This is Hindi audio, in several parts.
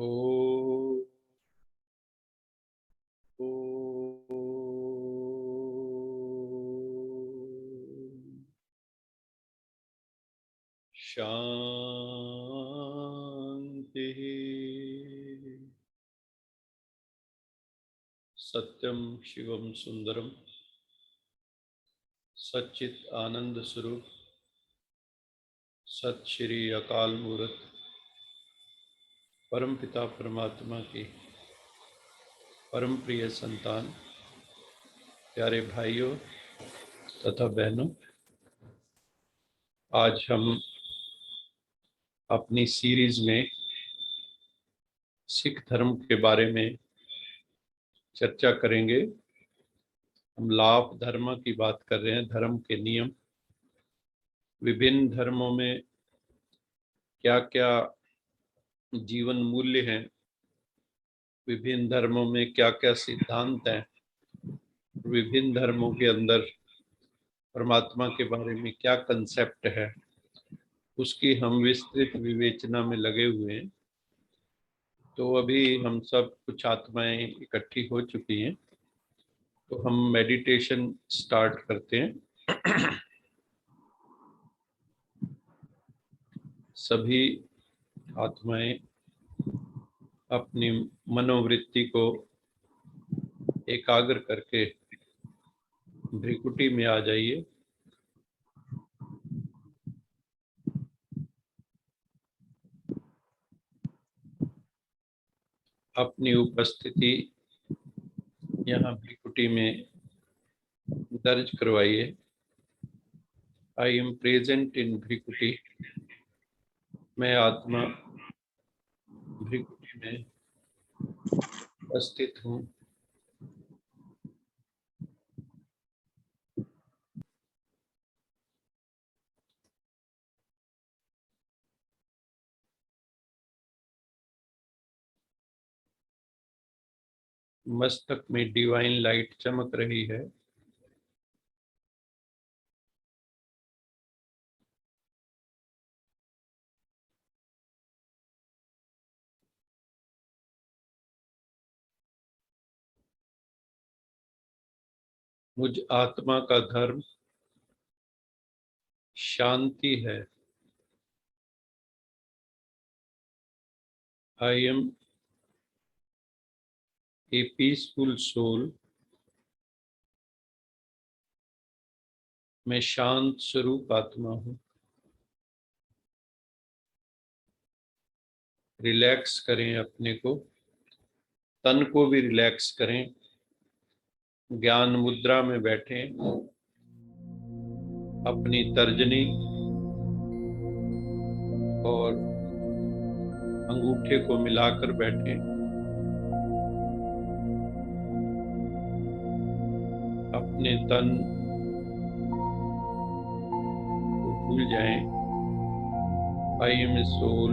ओ शांति। सत्यम शिवम सुंदरम सच्चित आनंद स्वरूप सत श्री अकाल मूर्त परम पिता परमात्मा की परम प्रिय संतान, प्यारे भाइयों तथा बहनों, आज हम अपनी सीरीज में सिख धर्म के बारे में चर्चा करेंगे। हम लाभ धर्म की बात कर रहे हैं, धर्म के नियम, विभिन्न धर्मों में क्या क्या जीवन मूल्य हैं, विभिन्न धर्मों में क्या क्या सिद्धांत हैं, विभिन्न धर्मों के अंदर परमात्मा के बारे में क्या कंसेप्ट है, उसकी हम विस्तृत विवेचना में लगे हुए हैं। तो अभी हम सब कुछ आत्माएं इकट्ठी हो चुकी हैं, तो हम मेडिटेशन स्टार्ट करते हैं। सभी आत्माएं अपनी मनोवृत्ति को एकाग्र करके भ्रिकुटी में आ जाइए। अपनी उपस्थिति यहाँ भ्रिकुटी में दर्ज करवाइए। I am present in भ्रिकुटी। मैं आत्मा भ्रिकुटी में उपस्थित हूँ। मस्तक में डिवाइन लाइट चमक रही है। मुझ आत्मा का धर्म शांति है। I am a peaceful soul. मैं शांत स्वरूप आत्मा हूँ। रिलैक्स करें अपने को, तन को भी रिलैक्स करें। ज्ञान मुद्रा में बैठें, अपनी तर्जनी और अंगूठे को मिलाकर बैठें। अपने तन को भूल जाएं। I am a soul,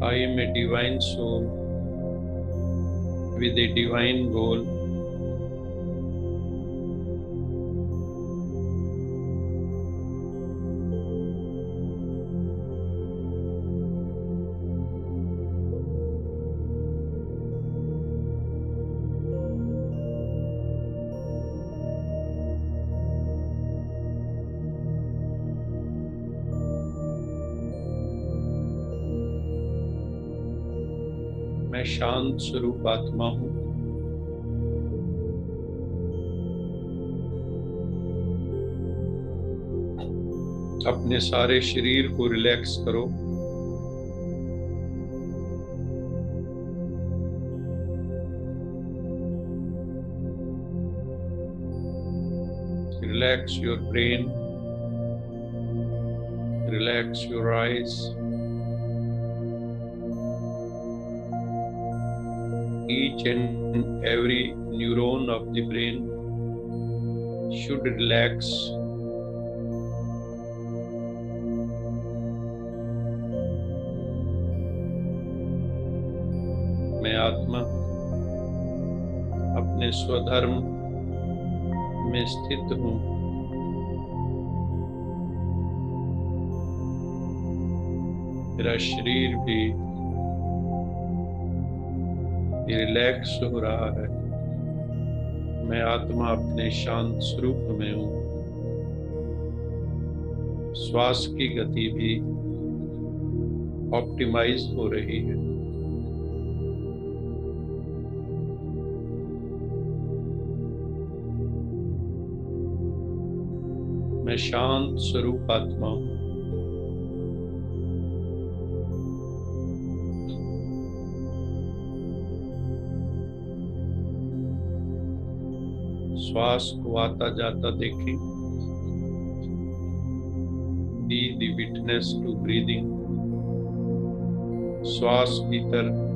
I am a divine soul with a divine goal. मैं शांत स्वरूप आत्मा हूँ। अपने सारे शरीर को रिलैक्स करो। Relax your brain, relax your eyes. Each and every neuron of the brain should relax. मैं आत्मा अपने स्वधर्म में स्थित हूँ। मेरा शरीर भी ये रिलैक्स हो रहा है। मैं आत्मा अपने शांत स्वरूप में हूँ। श्वास की गति भी ऑप्टिमाइज हो रही है। मैं शांत स्वरूप आत्मा हूँ। श्वास को आता जाता देखें। Be the witness to breathing. श्वास भीतर,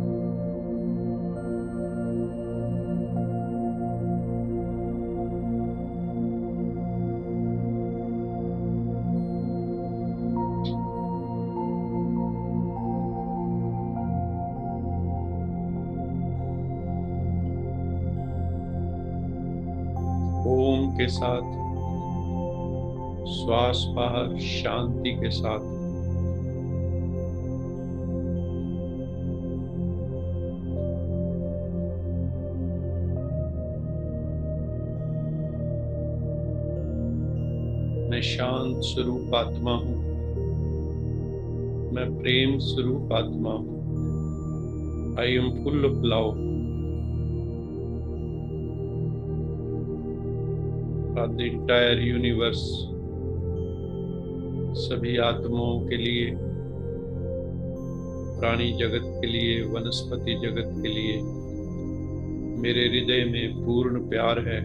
ओम के साथ, श्वास बाहर शांति के साथ। मैं शांत स्वरूप आत्मा हूँ। मैं प्रेम स्वरूप आत्मा हूँ। I am full of love. The entire universe, सभी आत्माओं के लिए, प्राणी जगत के लिए, वनस्पति जगत के लिए मेरे हृदय में पूर्ण प्यार है।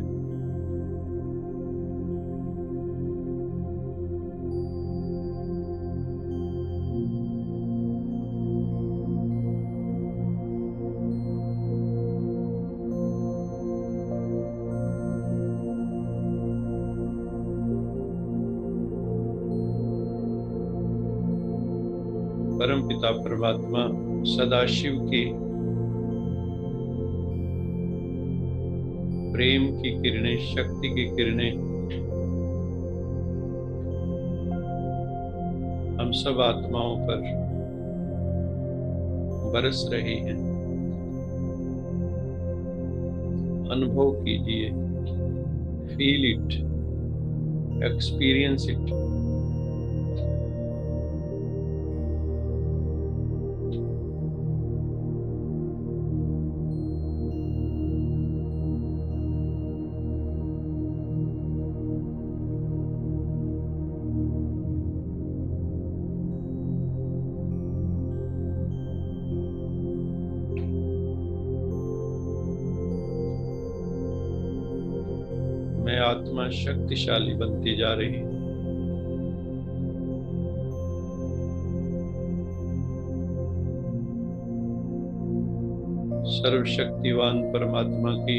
परम पिता परमात्मा सदाशिव की प्रेम की किरणें, शक्ति की किरणें हम सब आत्माओं पर बरस रही हैं। अनुभव कीजिए, फील इट, एक्सपीरियंस इट। मैं आत्मा शक्तिशाली बनती जा रही हूँ। सर्वशक्तिवान परमात्मा की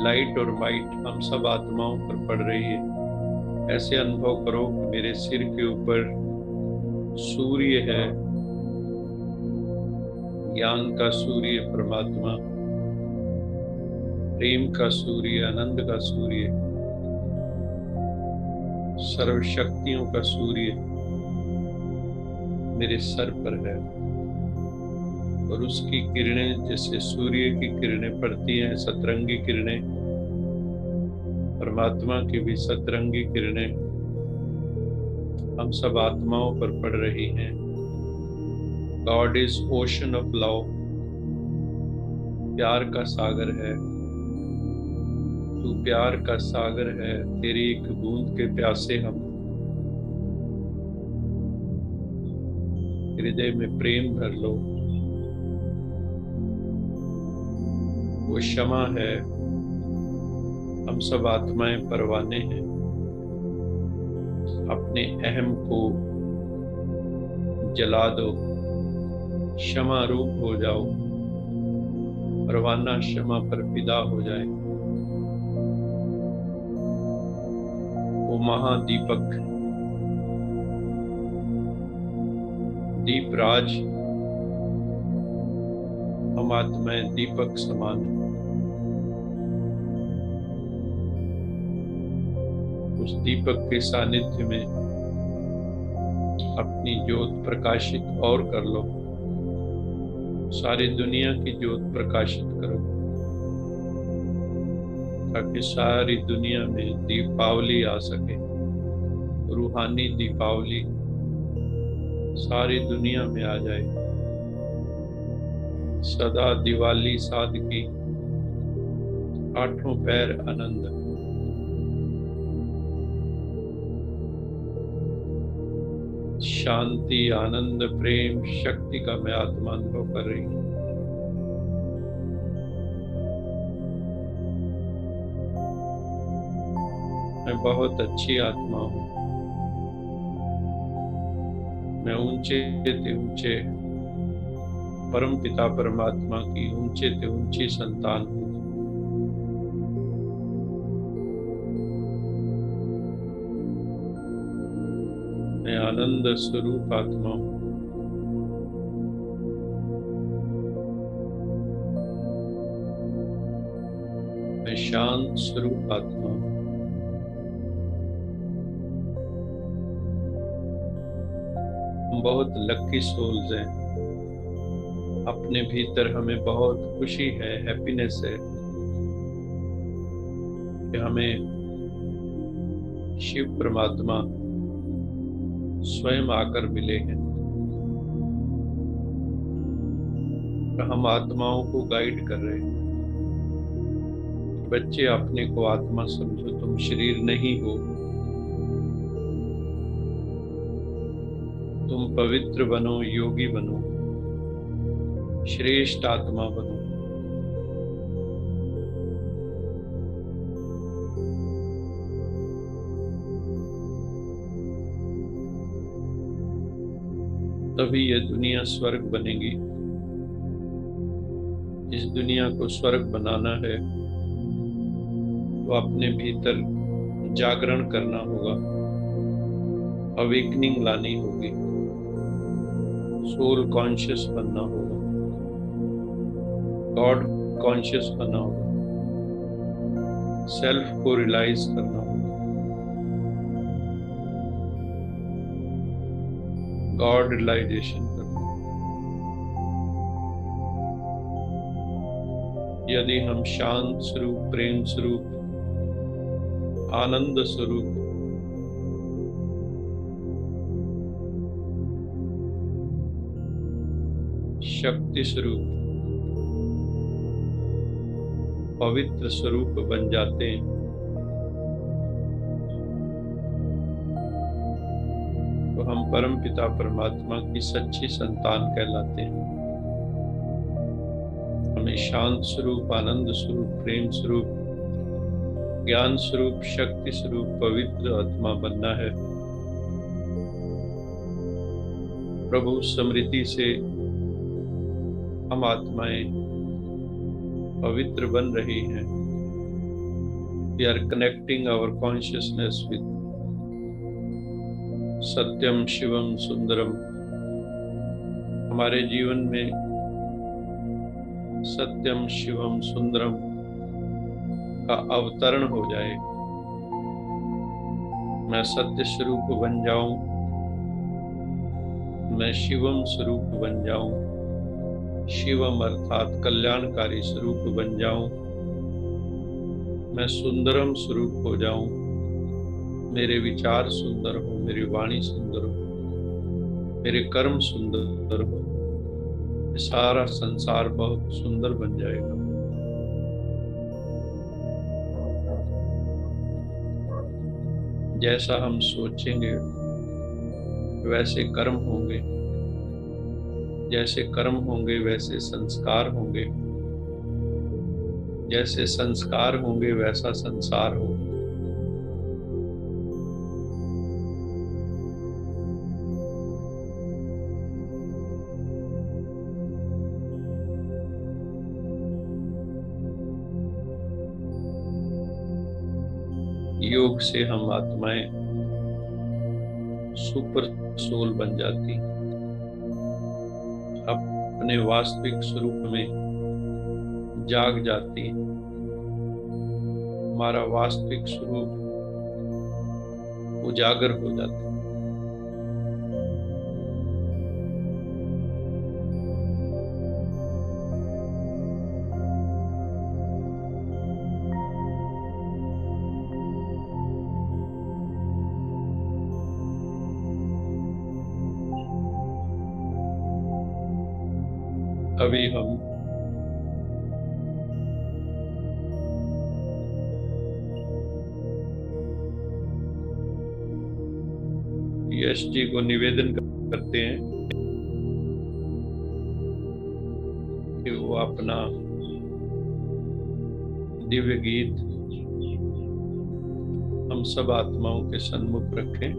लाइट और माइट हम सब आत्माओं पर पड़ रही है। ऐसे अनुभव करो कि मेरे सिर के ऊपर सूर्य है, ज्ञान का सूर्य परमात्मा, प्रेम का सूर्य, आनंद का सूर्य, सर्वशक्तियों का सूर्य मेरे सर पर है। और उसकी किरणें जैसे सूर्य की किरणें पड़ती हैं, सतरंगी किरणें, परमात्मा की भी सतरंगी किरणें हम सब आत्माओं पर पड़ रही हैं। God is ocean of love. प्यार का सागर है तू, प्यार का सागर है। तेरी एक बूंद के प्यासे हम। हृदय में प्रेम भर लो। वो क्षमा है। हम सब आत्माएं परवाने हैं। अपने अहम को जला दो, क्षमा रूप हो जाओ। परवाना क्षमा पर फिदा हो जाए। वो महादीपक, दीपराज, हम आत्माएं दीपक समान। उस दीपक के सानिध्य में अपनी ज्योत प्रकाशित और कर लो। सारी दुनिया की ज्योत प्रकाशित करो, ताकि सारी दुनिया में दीपावली आ सके। रूहानी दीपावली सारी दुनिया में आ जाए। सदा दिवाली सादगी, आठों पैर आनंद। शांति, आनंद, प्रेम, शक्ति का मैं आत्मा अनुभव कर रही हूँ। मैं बहुत अच्छी आत्मा हूँ। मैं ऊंचे से ऊंचे परम पिता परमात्मा की ऊंचे से ऊंची संतान हूँ। मैं आनंद स्वरूप आत्मा हूँ। मैं शांत स्वरूप आत्मा हूँ। हम बहुत लकी सोल्स हैं। अपने भीतर हमें बहुत खुशी है, हैप्पीनेस है कि हमें शिव परमात्मा स्वयं आकर मिले हैं। हम आत्माओं को गाइड कर रहे हैं। बच्चे, अपने को आत्मा समझो, तुम शरीर नहीं हो। तुम पवित्र बनो, योगी बनो, श्रेष्ठ आत्मा बनो। तभी ये दुनिया स्वर्ग बनेगी। इस दुनिया को स्वर्ग बनाना है तो अपने भीतर जागरण करना होगा, अवेकनिंग लानी होगी, सोल कॉन्शियस बनना होगा, गॉड कॉन्शियस बनना होगा, सेल्फ को रियलाइज करना होगा, गॉड रियलाइजेशन करना। यदि हम शांत स्वरूप, प्रेम स्वरूप, आनंद स्वरूप, शक्ति स्वरूप, पवित्र स्वरूप बन जाते हैं, तो हम परम पिता परमात्मा की सच्ची संतान कहलाते हैं। हमें शांत स्वरूप, आनंद स्वरूप, प्रेम स्वरूप, ज्ञान स्वरूप, शक्ति स्वरूप, पवित्र आत्मा बनना है। प्रभु स्मृति से हम आत्माएं पवित्र बन रही हैं। We are connecting our consciousness with सत्यम, शिवम, सुंदरम। हमारे जीवन में सत्यम, शिवम, सुंदरम का अवतरण हो जाए। मैं सत्य स्वरूप बन जाऊं, मैं शिवम स्वरूप बन जाऊं, शिवम अर्थात कल्याणकारी स्वरूप बन जाऊं, मैं सुंदरम स्वरूप हो जाऊं, मेरे विचार सुंदर हो, मेरी वाणी सुंदर हो, मेरे कर्म सुंदर हो, सारा संसार बहुत सुंदर बन जाएगा। जैसा हम सोचेंगे वैसे कर्म होंगे, जैसे कर्म होंगे वैसे संस्कार होंगे, जैसे संस्कार होंगे वैसा संसार होगा। योग से हम आत्माएं सुपर सोल बन जाती, अपने वास्तविक स्वरूप में जाग जाती। हमारा वास्तविक स्वरूप उजागर हो जाता। अभी हम यश जी को निवेदन करते हैं कि वो अपना दिव्य गीत हम सब आत्माओं के सन्मुख रखें।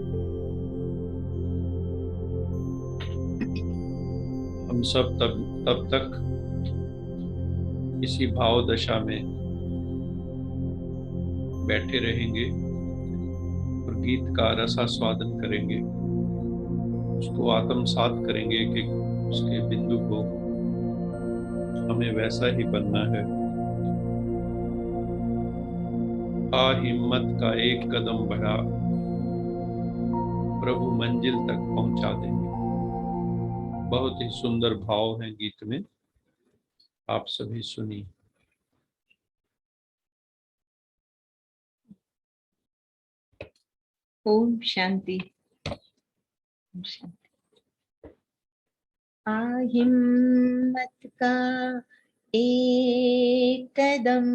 हम सब तब तक इसी भाव दशा में बैठे रहेंगे और गीत का रसास्वादन करेंगे, उसको आत्मसात करेंगे कि उसके बिंदु को हमें वैसा ही बनना है। आ हिम्मत का एक कदम बढ़ा, प्रभु मंजिल तक पहुंचा देंगे। बहुत ही सुंदर भाव है गीत में, आप सभी सुनिए। ओम शांति। ओम शांति। आ हिम्मत का एक कदम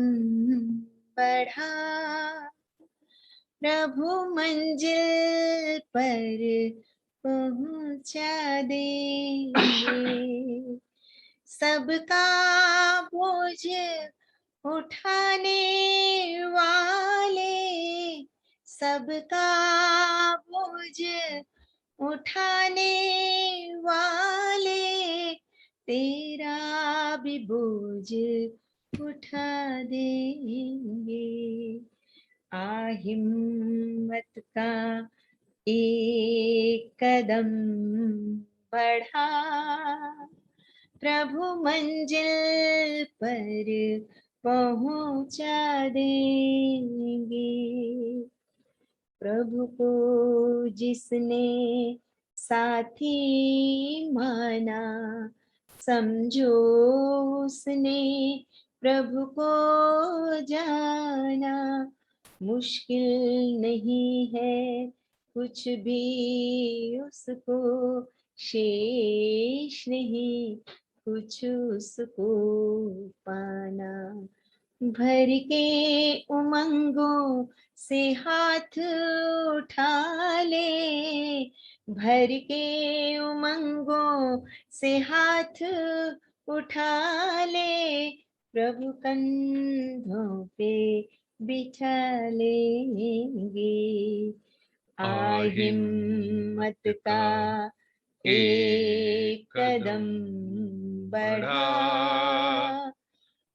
बढ़ा, प्रभु मंजिल पर पहुंचा देंगे। सबका बोझ उठाने वाले, सबका बोझ उठाने वाले, तेरा भी बोझ उठा देंगे। आ हिम्मत का एक कदम बढ़ा, प्रभु मंजिल पर पहुंचा देंगे। प्रभु को जिसने साथी माना, समझो उसने प्रभु को जाना। मुश्किल नहीं है कुछ भी उसको, शेष नहीं कुछ उसको पाना। भर के उमंगों से हाथ उठा ले, भर के उमंगों से हाथ उठा ले, प्रभु कंधों पे बिठा लेंगे। आ हिम्मत का एक कदम बढ़ा,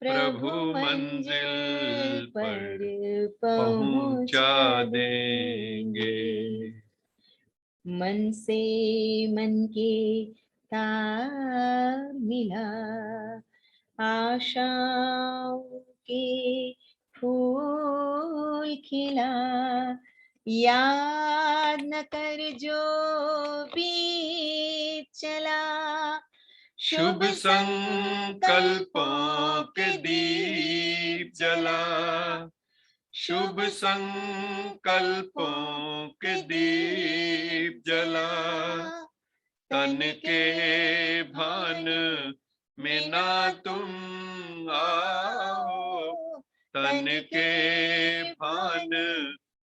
प्रभु मंजिल पर पहुंचा देंगे। मन से मन के तार मिला, आशाओं के फूल खिला। याद न कर जो बीत चला, शुभ संकल्पों के दीप जला। शुभ संकल्पों के दीप जला। तन के भान में ना तुम आओ, तन के भान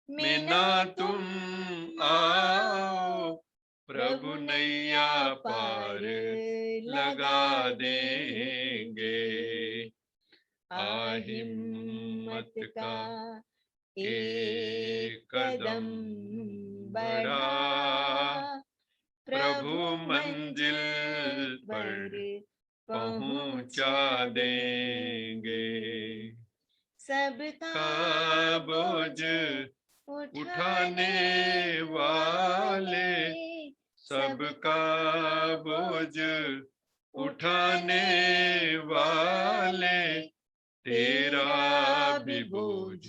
में ना तुम आओ, प्रभु नैया पार लगा देंगे। आ हिम्मत का एक कदम बढ़ा, प्रभु मंजिल पर पहुंचा देंगे। सबका बोझ उठाने वाले, सबका बोझ उठाने वाले, तेरा भी बोझ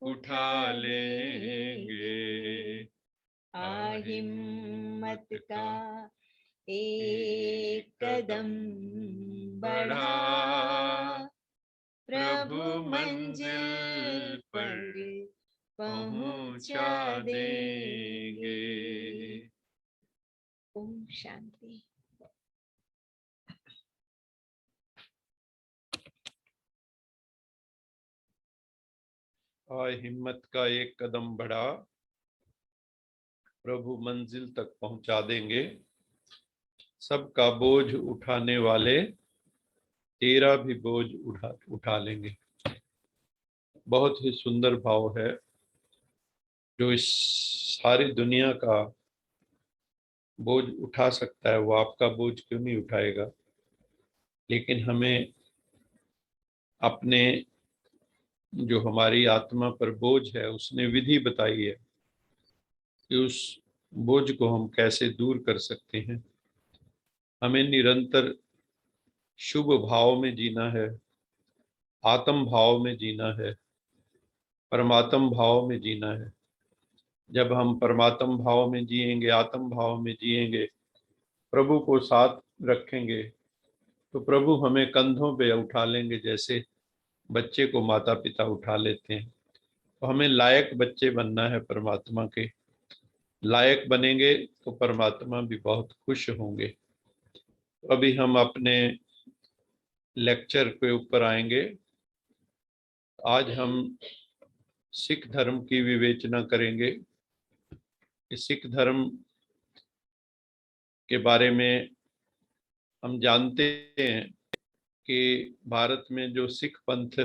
उठा लेंगे। आ हिम्मत का एक कदम बढ़ा, प्रभु मंजिल पर पहुंचा देंगे। ओम शांति। आज हिम्मत का एक कदम बढ़ा, प्रभु मंजिल तक पहुंचा देंगे। सबका बोझ उठाने वाले तेरा भी बोझ उठा लेंगे। बहुत ही सुंदर भाव है, जो इस सारी दुनिया का बोझ उठा सकता है वो आपका बोझ क्यों नहीं उठाएगा। लेकिन हमें अपने, जो हमारी आत्मा पर बोझ है, उसने विधि बताई है कि उस बोझ को हम कैसे दूर कर सकते हैं। हमें निरंतर शुभ भाव में जीना है, आत्म भाव में जीना है, परमात्म भाव में जीना है। जब हम परमात्म भाव में जिएंगे, आत्म भाव में जिएंगे, प्रभु को साथ रखेंगे, तो प्रभु हमें कंधों पे उठा लेंगे, जैसे बच्चे को माता पिता उठा लेते हैं। तो हमें लायक बच्चे बनना है परमात्मा के। लायक बनेंगे तो परमात्मा भी बहुत खुश होंगे। तो अभी हम अपने लेक्चर के ऊपर आएंगे। आज हम सिख धर्म की विवेचना करेंगे। इस सिख धर्म के बारे में हम जानते हैं कि भारत में जो सिख पंथ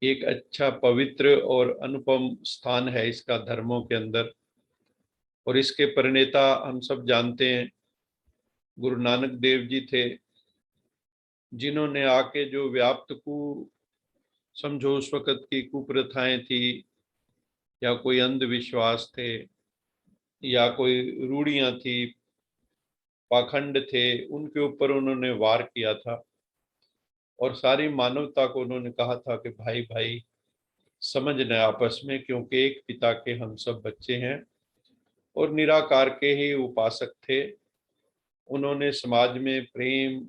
एक अच्छा, पवित्र और अनुपम स्थान है इसका धर्मों के अंदर। और इसके प्रणेता हम सब जानते हैं, गुरु नानक देव जी थे, जिन्होंने आके जो व्याप्त समझो उस वक़्त की कुप्रथाएं थी, या कोई अंधविश्वास थे, या कोई रूढ़ियां थी, पाखंड थे, उनके ऊपर उन्होंने वार किया था। और सारी मानवता को उन्होंने कहा था कि भाई भाई समझना आपस में, क्योंकि एक पिता के हम सब बच्चे हैं। और निराकार के ही उपासक थे। उन्होंने समाज में प्रेम,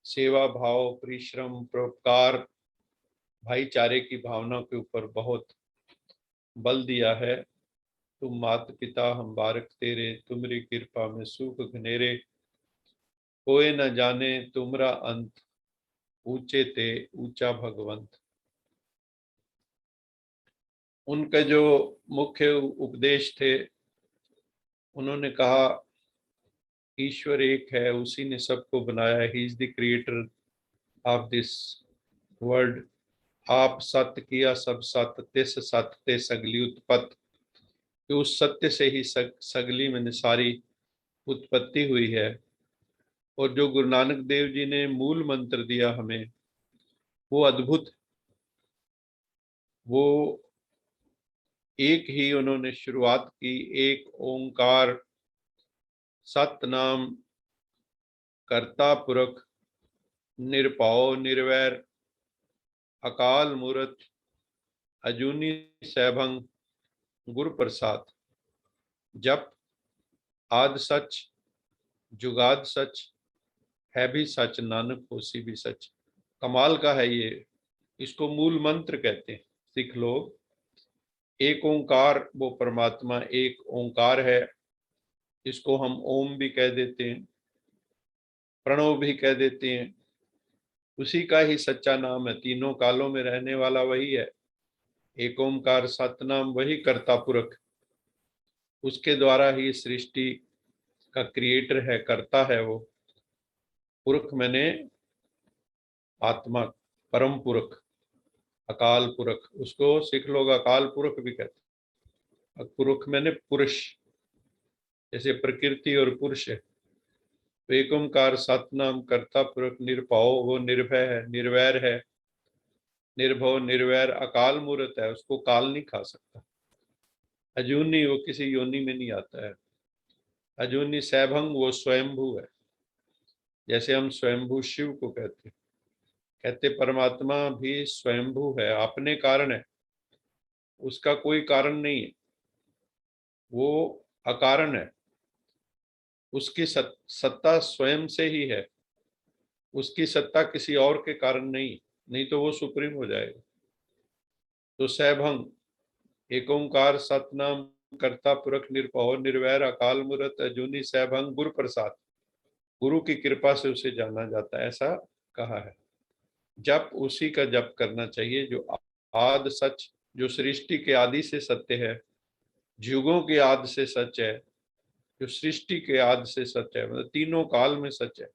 सेवा भाव, परिश्रम, परोपकार, भाईचारे की भावना के ऊपर बहुत बल दिया है। तुम मात पिता हम बारक तेरे, तुमरी कृपा में सुख घनेरे, कोई न जाने तुमरा अंत, ऊंचे ते ऊंचा भगवंत। उनके जो मुख्य उपदेश थे, उन्होंने कहा ईश्वर एक है, उसी ने सबको बनाया, he is the creator of this world. आप सत्य किया सब सत्य, तिस सत्य ते सगली उत्पत्ति। कि उस सत्य से ही सगली में सारी उत्पत्ति हुई है। और जो गुरु नानक देव जी ने मूल मंत्र दिया हमें, वो अद्भुत। वो एक ही उन्होंने शुरुआत की, एक ओंकार सतनाम, कर्ता पुरख, निरभौ निर्वैर, अकाल मूरत, अजूनी सैभं, गुरु प्रसाद। जप आद सच, जुगाद सच, है भी सच, नानक होसी भी सच। कमाल का है ये। इसको मूल मंत्र कहते हैं सिख लोग। एक ओंकार, वो परमात्मा एक ओंकार है। इसको हम ओम भी कह देते हैं, प्रणव भी कह देते हैं। उसी का ही सच्चा नाम है, तीनों कालों में रहने वाला वही है। एक ओंकार सतनाम, वही कर्ता पुरख। उसके द्वारा ही सृष्टि का क्रिएटर है, करता है वो। पुरख मैंने आत्मा, परम पुरख, अकाल पुरख। उसको सिख लोग अकाल पुरख भी कहते हैं। पुरख मैंने पुरुष, जैसे प्रकृति और पुरुष है। तो एक ओंकार सतनाम कर्ता पुरख निरभौ, वो निर्भय है, निर्वैर है। निर्भव निर्वैर, अकाल मूर्त है, उसको काल नहीं खा सकता। अजूनी, वो किसी योनि में नहीं आता है। अजूनी सैभंग, वो स्वयंभू है। जैसे हम स्वयंभू शिव को कहते परमात्मा भी स्वयंभू है, अपने कारण है, उसका कोई कारण नहीं है, वो अकारण है। उसकी सत्ता स्वयं से ही है, उसकी सत्ता किसी और के कारण नहीं, नहीं तो वो सुप्रीम हो जाएगा। तो सैभंग, एक ओंकार सतनाम कर्ता पुरख निरभौ निर्वैर, अकाल मूरत, अजूनी सैभंग, गुरु प्रसाद। गुरु की कृपा से उसे जाना जाता है, ऐसा कहा है। जप उसी का जप करना चाहिए जो आद सच, जो सृष्टि के आदि से सत्य है, युगों के आदि से सच है, जो सृष्टि के आदि से सच है, मतलब तीनों काल में सच है।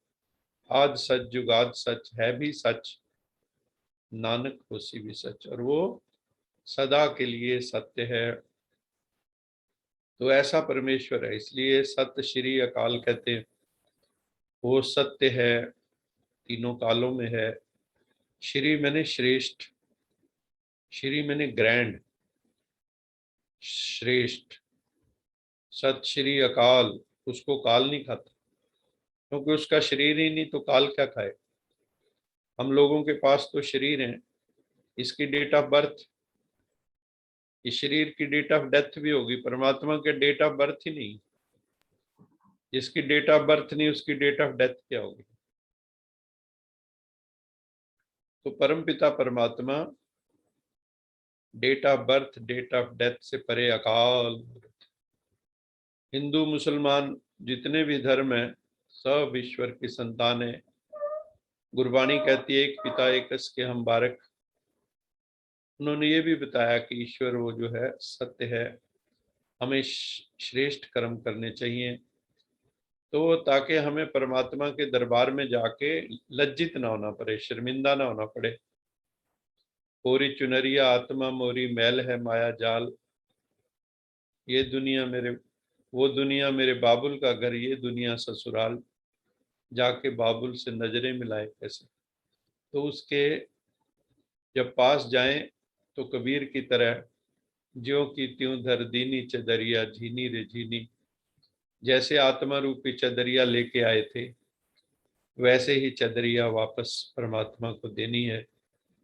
आद सच जुगाद सच है भी सच, नानक होसी भी सच, और वो सदा के लिए सत्य है। तो ऐसा परमेश्वर है, इसलिए सत्य श्री अकाल कहते हैं। वो सत्य है, तीनों कालों में है। श्री मैंने श्रेष्ठ, श्री मैंने ग्रैंड, श्रेष्ठ। सत श्री अकाल, उसको काल नहीं खाता, क्योंकि उसका शरीर ही नहीं तो काल क्या खाए। हम लोगों के पास तो शरीर है, इसकी डेट ऑफ बर्थ, इस शरीर की डेट ऑफ डेथ भी होगी, परमात्मा के डेट ऑफ बर्थ ही नहीं। जिसकी डेट ऑफ बर्थ नहीं उसकी डेट ऑफ डेथ क्या होगी। तो परमपिता परमात्मा date of birth date of death से परे अकाल। हिंदू मुसलमान जितने भी धर्म है सब ईश्वर की संतान है। गुरबाणी कहती है एक पिता एकस के हम बारक। उन्होंने ये भी बताया कि ईश्वर वो जो है सत्य है, हमें श्रेष्ठ कर्म करने चाहिए, तो ताकि हमें परमात्मा के दरबार में जाके लज्जित ना होना पड़े, शर्मिंदा ना होना पड़े। कोरी चुनरिया आत्मा मोरी मैल है माया जाल, ये दुनिया मेरे, वो दुनिया मेरे बाबुल का घर, ये दुनिया ससुराल, जाके बाबुल से नजरें मिलाए कैसे। तो उसके जब पास जाएं तो कबीर की तरह ज्यों की त्यों धर दीनी चदरिया झीनी रे झीनी, जैसे आत्मा रूपी चदरिया लेके आए थे वैसे ही चदरिया वापस परमात्मा को देनी है।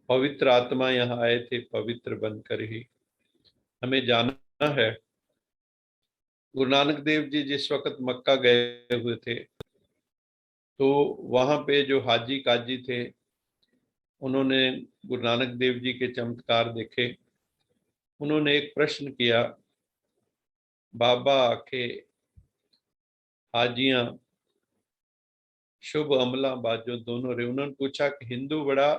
पवित्र आत्मा यहाँ आए थे पवित्र बनकर ही हमें जाना है। गुरु नानक देव जी जिस वक्त मक्का गए हुए थे तो वहां पे जो हाजी काजी थे उन्होंने गुरु नानक देव जी के चमत्कार देखे। उन्होंने एक प्रश्न किया, बाबा आखे हाजियां शुभ अमला बाजो दोनों रे। उन्होंने पूछा कि हिंदू बड़ा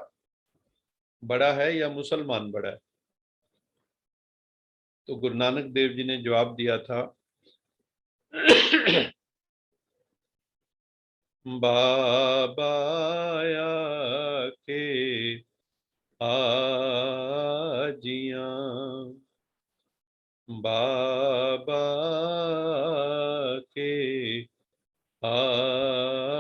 बड़ा है या मुसलमान बड़ा है। तो गुरु नानक देव जी ने जवाब दिया था बाबा के हाजियां, बाबा के हाजियां,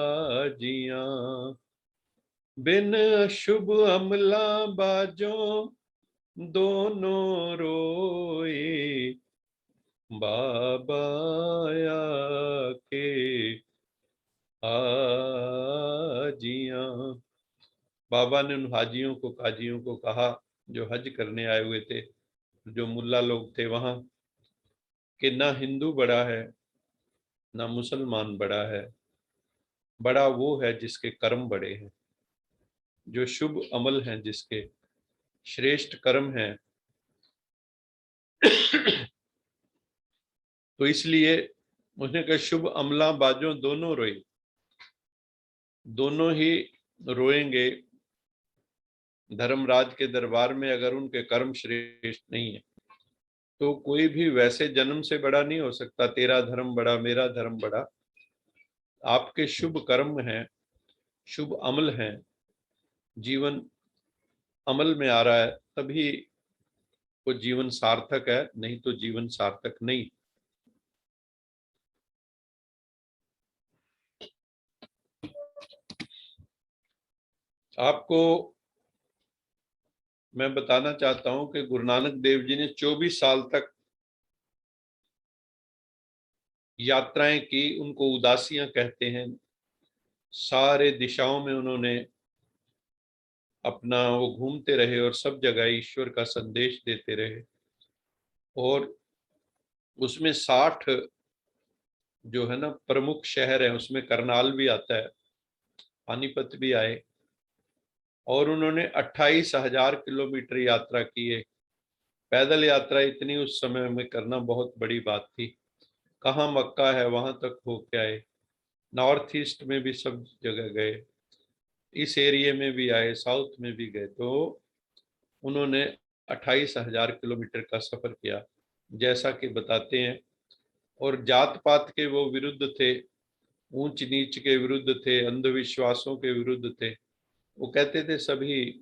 बिन शुभ अमला बाजों दोनों रोए, बाबा के हाजियां। बाबा ने उन हाजियों को काजियों को कहा जो हज करने आए हुए थे, जो मुल्ला लोग थे वहां, कि ना हिंदू बड़ा है ना मुसलमान बड़ा है, बड़ा वो है जिसके कर्म बड़े हैं, जो शुभ अमल हैं, जिसके श्रेष्ठ कर्म हैं। तो इसलिए उसने कहा शुभ अमला बाजों दोनों रोए, दोनों ही रोएंगे धर्मराज के दरबार में अगर उनके कर्म श्रेष्ठ नहीं है। तो कोई भी वैसे जन्म से बड़ा नहीं हो सकता, तेरा धर्म बड़ा मेरा धर्म बड़ा। आपके शुभ कर्म हैं, शुभ अमल हैं, जीवन अमल में आ रहा है तभी वो जीवन सार्थक है, नहीं तो जीवन सार्थक नहीं। आपको मैं बताना चाहता हूं कि गुरु नानक देव जी ने 24 साल तक यात्राएं की, उनको उदासियां कहते हैं। सारे दिशाओं में उन्होंने अपना वो घूमते रहे और सब जगह ईश्वर का संदेश देते रहे। और उसमें 60 जो है ना प्रमुख शहर है, उसमें करनाल भी आता है, पानीपत भी आए, और उन्होंने 28,000 किलोमीटर यात्रा की है। पैदल यात्रा इतनी उस समय में करना बहुत बड़ी बात थी। कहाँ मक्का है वहां तक होके आए, नॉर्थ ईस्ट में भी सब जगह गए, इस एरिया में भी आए, साउथ में भी गए। तो उन्होंने 28,000 किलोमीटर का सफर किया, जैसा कि बताते हैं। और जात पात के वो विरुद्ध थे, ऊंच नीच के विरुद्ध थे, अंधविश्वासों के विरुद्ध थे। वो कहते थे सभी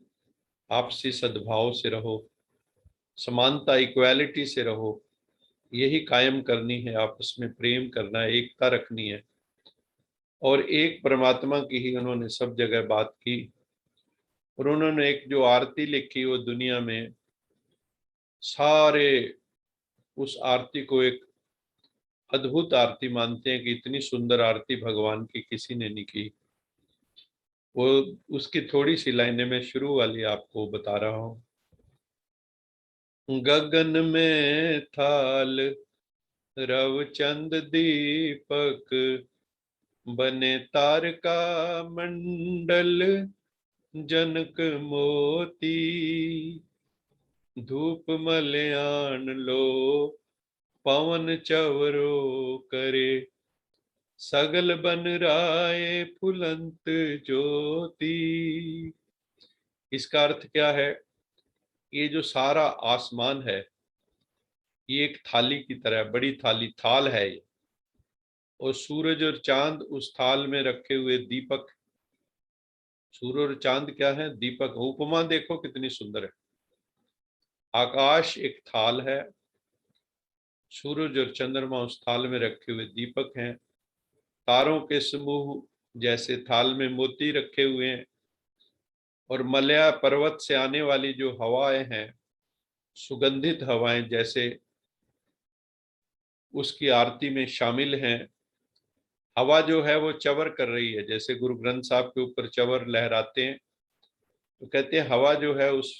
आपसी सद्भाव से रहो, समानता इक्वालिटी से रहो, यही कायम करनी है, आपस में प्रेम करना है, एकता रखनी है। और एक परमात्मा की ही उन्होंने सब जगह बात की। और उन्होंने एक जो आरती लिखी, वो दुनिया में सारे उस आरती को एक अद्भुत आरती मानते हैं कि इतनी सुंदर आरती भगवान की किसी ने नहीं की। वो उसकी थोड़ी सी लाइनें मैं शुरू वाली आपको बता रहा हूँ। गगन में थाल रवचंद दीपक, बने तारका मंडल जनक मोती, धूप मलयान लो पवन चवरो करे, सगल बन राय फुलंत ज्योति। इसका अर्थ क्या है? ये जो सारा आसमान है, ये एक थाली की तरह, बड़ी थाली थाल है ये, और सूरज और चांद उस थाल में रखे हुए दीपक। सूरज और चांद क्या है? दीपक। उपमा देखो कितनी सुंदर है। आकाश एक थाल है, सूरज और चंद्रमा उस थाल में रखे हुए दीपक हैं, तारों के समूह जैसे थाल में मोती रखे हुए हैं, और मलया पर्वत से आने वाली जो हवाएं हैं, सुगंधित हवाएं, जैसे उसकी आरती में शामिल हैं। हवा जो है वो चवर कर रही है, जैसे गुरु ग्रंथ साहब के ऊपर चवर लहराते हैं, तो कहते हैं हवा जो है उस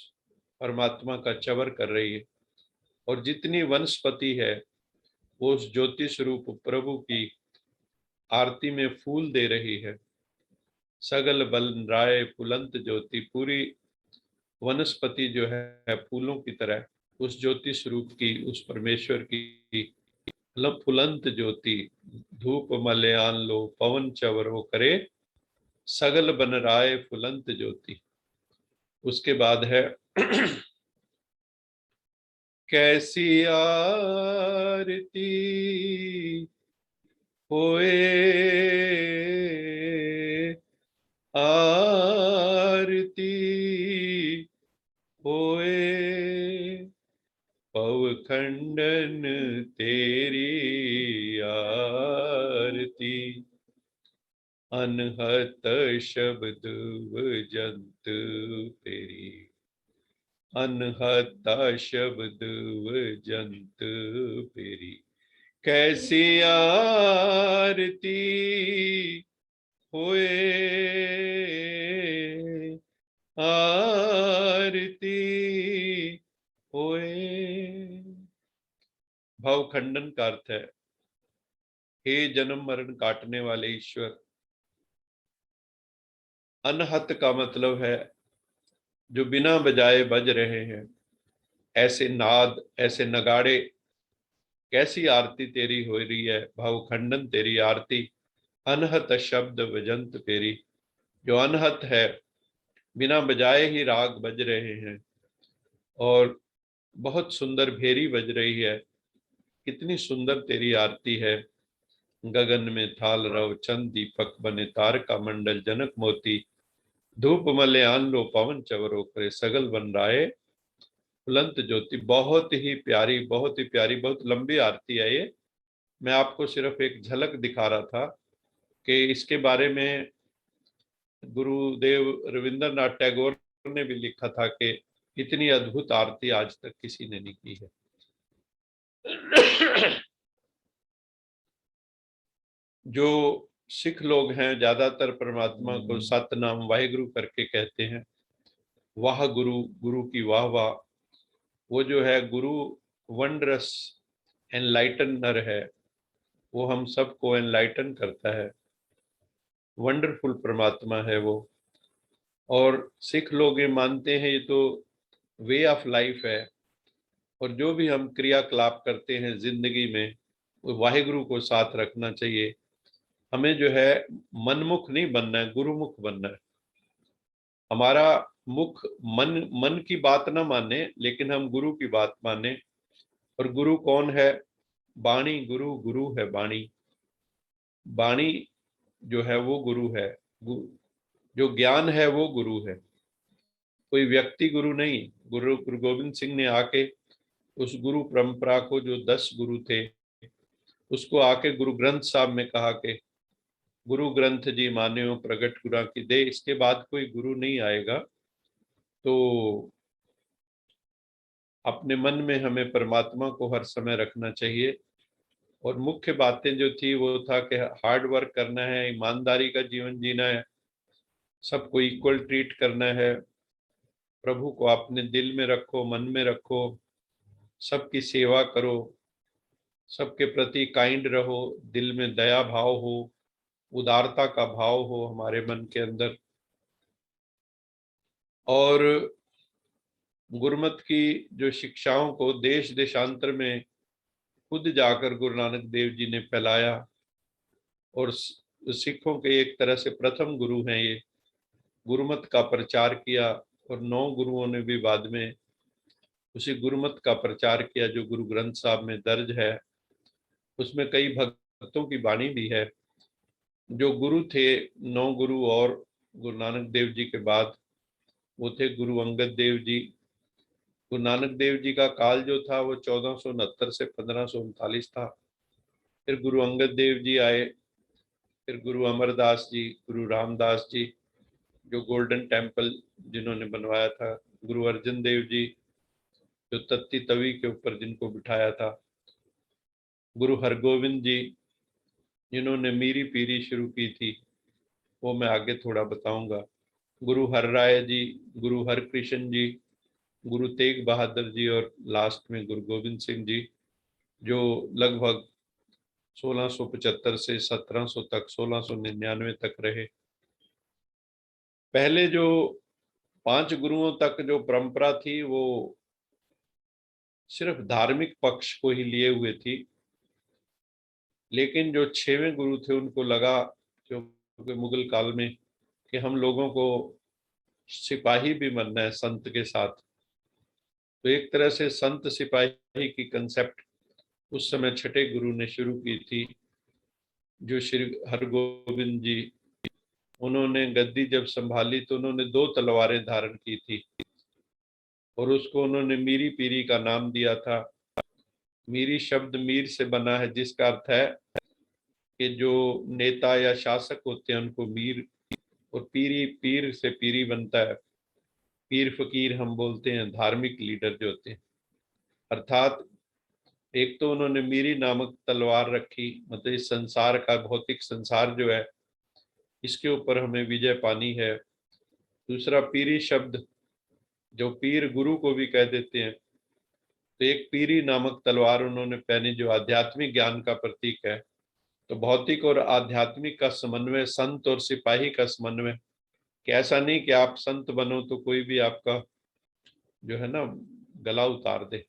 परमात्मा का चवर कर रही है। और जितनी वनस्पति है वो उस ज्योति स्वरूप प्रभु की आरती में फूल दे रही है। सगल बल राय फुलंत ज्योति, पूरी वनस्पति जो है फूलों की तरह उस ज्योति स्वरूप की, उस परमेश्वर की फुलंत ज्योति, धूप मलयान लो पवन चवरो करे, सगल बन राय फुलंत ज्योति। उसके बाद है कैसी आरती होए, आरती होए, पव खंडन तेरी आरती, अनहत शब्द जंत तेरी, अनहता शब्द जंत पेरी। कैसी आरती होए, आरती होए। भवखंडन का अर्थ है हे जन्म मरण काटने वाले ईश्वर। अनहत का मतलब है जो बिना बजाए बज रहे हैं, ऐसे नाद, ऐसे नगाड़े। कैसी आरती तेरी हो रही है, भवखंडन तेरी आरती, अनहत शब्द वजंत तेरी। जो अनहत है, बिना बजाए ही राग बज रहे हैं, और बहुत सुंदर भेरी बज रही है। कितनी सुंदर तेरी आरती है। गगन में थाल रव चंद दीपक, बने तारका मंडल जनक मोती, धूप मलयान लो पवन चवरो करे, सगल बन राय फुलंत ज्योति। बहुत ही प्यारी, बहुत ही प्यारी, बहुत लंबी आरती है ये। मैं आपको सिर्फ एक झलक दिखा रहा था कि इसके बारे में गुरुदेव रविंद्रनाथ टैगोर ने भी लिखा था कि इतनी अद्भुत आरती आज तक किसी ने नहीं की है। जो सिख लोग हैं ज्यादातर परमात्मा को सतनाम वाहिगुरु करके कहते हैं। वाह गुरु, गुरु की वाह वाह। वो जो है गुरु वंडरस एनलाइटनर है, वो हम सबको एनलाइटन करता है। वंडरफुल परमात्मा है वो। और सिख लोग ये मानते हैं, ये तो वे ऑफ लाइफ है, और जो भी हम क्रियाकलाप करते हैं जिंदगी में, वो वाहिगुरु को साथ रखना चाहिए। हमें जो है मनमुख नहीं बनना है, गुरुमुख बनना है। हमारा मुख मन की बात ना माने, लेकिन हम गुरु की बात माने। और गुरु कौन है? वाणी गुरु, गुरु है वाणी। वाणी जो है वो गुरु है। जो ज्ञान है वो गुरु है, कोई व्यक्ति गुरु नहीं। गुरु गोविंद सिंह ने आके उस गुरु परंपरा को, जो 10 गुरु थे, उसको आके गुरु ग्रंथ साहब में कहा कि गुरु ग्रंथ जी मान्यो प्रगट गुरा की दे। इसके बाद कोई गुरु नहीं आएगा। तो अपने मन में हमें परमात्मा को हर समय रखना चाहिए। और मुख्य बातें जो थी वो था कि हार्ड वर्क करना है, ईमानदारी का जीवन जीना है, सबको इक्वल ट्रीट करना है, प्रभु को अपने दिल में रखो, मन में रखो, सबकी सेवा करो, सबके प्रति काइंड रहो, दिल में दया भाव हो, उदारता का भाव हो हमारे मन के अंदर। और गुरमत की जो शिक्षाओं को देश देशांतर में खुद जाकर गुरु नानक देव जी ने फैलाया। और सिखों के एक तरह से प्रथम गुरु हैं ये। गुरमत का प्रचार किया, और 9 गुरुओं ने भी बाद में उसी गुरमत का प्रचार किया जो गुरु ग्रंथ साहब में दर्ज है। उसमें कई भक्तों की वाणी भी है। जो गुरु थे 9 गुरु, और गुरु नानक देव जी के बाद वो थे गुरु अंगद देव जी। गुरु नानक देव जी का काल जो था वो 1469 से 1539 था। फिर गुरु अंगद देव जी आए, फिर गुरु अमरदास जी, गुरु रामदास जी जो गोल्डन टेम्पल जिन्होंने बनवाया था, गुरु अर्जन देव जी जो तत्ती तवी के ऊपर जिनको बिठाया था, गुरु हरगोविंद जी जिन्होंने मीरी पीरी शुरू की थी, वो मैं आगे थोड़ा बताऊंगा, गुरु हर राय जी, गुरु हरकृष्ण जी, गुरु तेग बहादुर जी, और लास्ट में गुरु गोविंद सिंह जी जो लगभग 1675 से 1700 तक, 1699 तक रहे। पहले जो 5 गुरुओं तक जो परंपरा थी वो सिर्फ धार्मिक पक्ष को ही लिए हुए थी। लेकिन जो 6वें गुरु थे उनको लगा, क्योंकि मुगल काल में, कि हम लोगों को सिपाही भी बनना है संत के साथ। तो एक तरह से संत सिपाही की कंसेप्ट उस समय छठे गुरु ने शुरू की थी, जो श्री हरगोविंद जी। उन्होंने गद्दी जब संभाली तो उन्होंने 2 तलवारें धारण की थी, और उसको उन्होंने मीरी पीरी का नाम दिया था। मीरी शब्द मीर से बना है, जिसका अर्थ है कि जो नेता या शासक होते हैं उनको मीर, और पीरी, पीर से पीरी बनता है। पीर फकीर हम बोलते हैं, धार्मिक लीडर जो होते हैं। अर्थात एक तो उन्होंने मीरी नामक तलवार रखी, मतलब इस संसार का, भौतिक संसार जो है, इसके ऊपर हमें विजय पानी है। दूसरा पीरी शब्द, जो पीर गुरु को भी कह देते हैं, तो एक पीरी नामक तलवार उन्होंने पहनी जो आध्यात्मिक ज्ञान का प्रतीक है। तो भौतिक और आध्यात्मिक का समन्वय, संत और सिपाही का समन्वय, कि ऐसा नहीं कि आप संत बनो तो कोई भी आपका जो है ना गला उतार दे,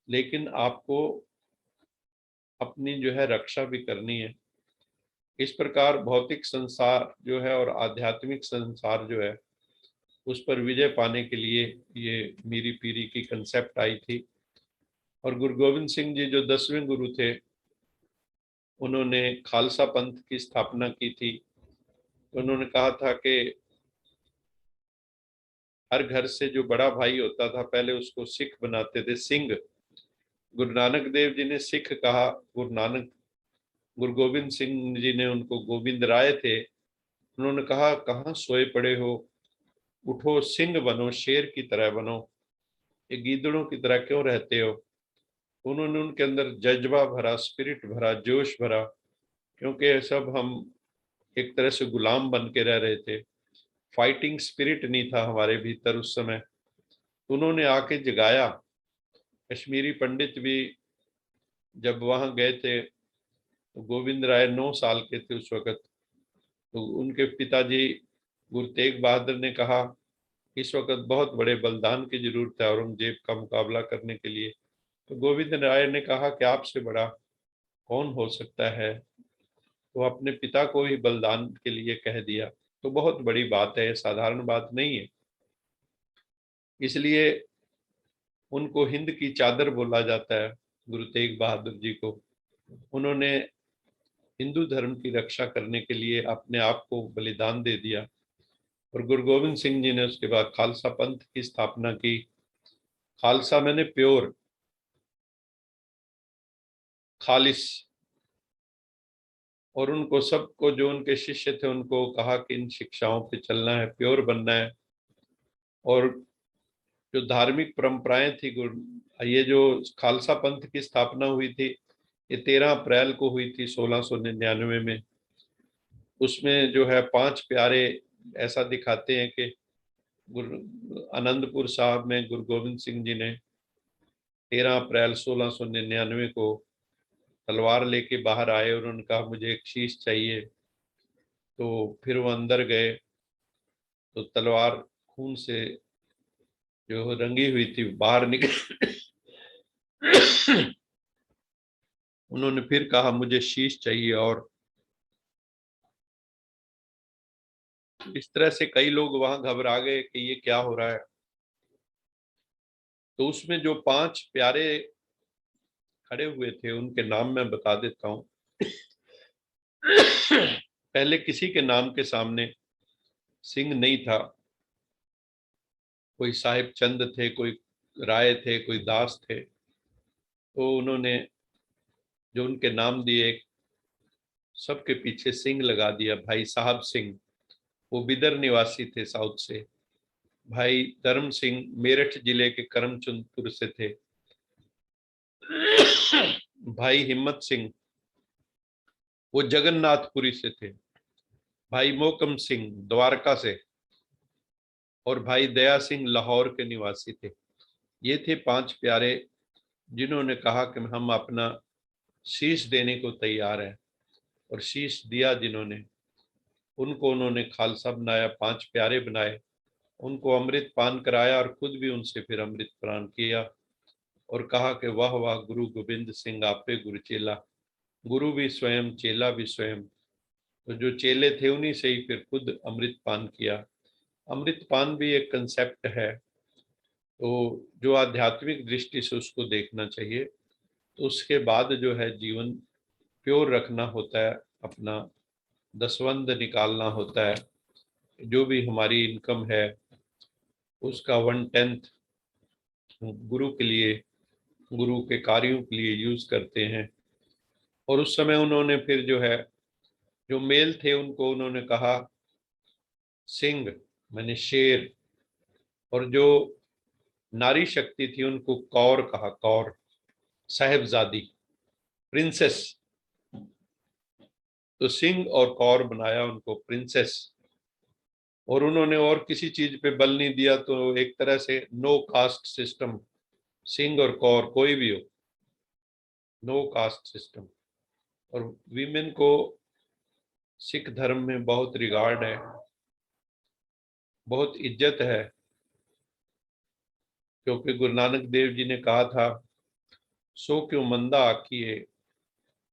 लेकिन आपको अपनी जो है रक्षा भी करनी है। इस प्रकार भौतिक संसार जो है और आध्यात्मिक संसार जो है, उस पर विजय पाने के लिए ये मीरी पीरी की कंसेप्ट आई थी। और गुरु गोविंद सिंह जी जो 10वें गुरु थे, उन्होंने खालसा पंथ की स्थापना की थी। तो उन्होंने कहा था कि हर घर से जो बड़ा भाई होता था पहले उसको सिख बनाते थे, सिंह। गुरु नानक देव जी ने सिख कहा। गुरु गोविंद सिंह जी ने उनको, गोविंद राय थे, उन्होंने कहा कहाँ सोए पड़े हो, उठो, सिंह बनो, शेर की तरह बनो, ये गीदड़ों की तरह क्यों रहते हो। उन्होंने उनके अंदर जज्बा भरा, स्पिरिट भरा, जोश भरा, क्योंकि सब हम एक तरह से गुलाम बन के रह रहे थे। फाइटिंग स्पिरिट नहीं था हमारे भीतर उस समय। उन्होंने आके जगाया। कश्मीरी पंडित भी जब वहां गए थे, तो गोविंद राय 9 साल के थे उस वक्त। तो उनके पिताजी गुरु तेग बहादुर ने कहा, इस वक्त बहुत बड़े बलिदान की जरूरत है औरंगजेब का मुकाबला करने के लिए। तो गोविंद राय ने कहा कि आपसे बड़ा कौन हो सकता है। तो अपने पिता को ही बलिदान के लिए कह दिया। तो बहुत बड़ी बात है, साधारण बात नहीं है। इसलिए उनको हिंद की चादर बोला जाता है, गुरु तेग बहादुर जी को। उन्होंने हिंदू धर्म की रक्षा करने के लिए अपने आप को बलिदान दे दिया। और गुरु गोविंद सिंह जी ने उसके बाद खालसा पंथ की स्थापना की। खालसा मैंने प्योर, खालिस। और उनको सबको, जो उनके शिष्य थे, उनको कहा कि इन शिक्षाओं पे चलना है, प्योर बनना है। और जो धार्मिक परंपराएं थी, ये जो खालसा पंथ की स्थापना हुई थी, ये 13 अप्रैल को हुई थी 1699 में। उसमें जो है 5 प्यारे ऐसा दिखाते हैं कि गुरु आनंदपुर साहब में गुरु गोविंद सिंह जी ने 13 अप्रैल 1699 को तलवार लेके बाहर आए और उन्होंने कहा मुझे एक शीश चाहिए। तो फिर वो अंदर गए तो तलवार खून से जो रंगी हुई थी बाहर निकल। उन्होंने फिर कहा मुझे शीश चाहिए। और इस तरह से कई लोग वहां घबरा गए कि ये क्या हो रहा है। तो उसमें जो 5 प्यारे खड़े हुए थे उनके नाम मैं बता देता हूँ। पहले किसी के नाम के सामने सिंह नहीं था। कोई साहिब चंद थे, कोई राय थे, कोई दास थे। तो उन्होंने जो उनके नाम दिए, सबके पीछे सिंह लगा दिया। भाई साहब सिंह, वो बिदर निवासी थे साउथ से। भाई धर्म सिंह मेरठ जिले के करमचंदपुर से थे। भाई हिम्मत सिंह, वो जगन्नाथपुरी से थे। भाई मोकम सिंह द्वारका से। और भाई दया सिंह लाहौर के निवासी थे। ये थे 5 प्यारे जिन्होंने कहा कि हम अपना शीश देने को तैयार हैं। और शीश दिया जिन्होंने, उनको उन्होंने खालसा बनाया, 5 प्यारे बनाए। उनको अमृत पान कराया और खुद भी उनसे फिर अमृत पान किया। और कहा कि वाह वाह गुरु गोविंद सिंह आपे गुरु चेला। गुरु भी स्वयं, चेला भी स्वयं। तो जो चेले थे उन्हीं से ही फिर खुद अमृत पान किया। अमृत पान भी एक कंसेप्ट है, तो जो आध्यात्मिक दृष्टि से उसको देखना चाहिए। तो उसके बाद जो है जीवन प्योर रखना होता है, अपना दसवंध निकालना होता है। जो भी हमारी इनकम है उसका 1/10 गुरु के लिए, गुरु के कार्यों के लिए यूज करते हैं। और उस समय उन्होंने फिर जो है, जो मेल थे उनको उन्होंने कहा सिंह, मैंने शेर। और जो नारी शक्ति थी उनको कौर कहा, कौर, साहेबजादी, प्रिंसेस। तो सिंह और कौर बनाया उनको प्रिंसेस। और उन्होंने और किसी चीज पे बल नहीं दिया। तो एक तरह से नो कास्ट सिस्टम, सिंह और कौर कोई भी हो, नो कास्ट सिस्टम। और वीमेन को सिख धर्म में बहुत रिगार्ड है, बहुत इज्जत है। क्योंकि गुरु नानक देव जी ने कहा था, सो क्यों मंदा आखिए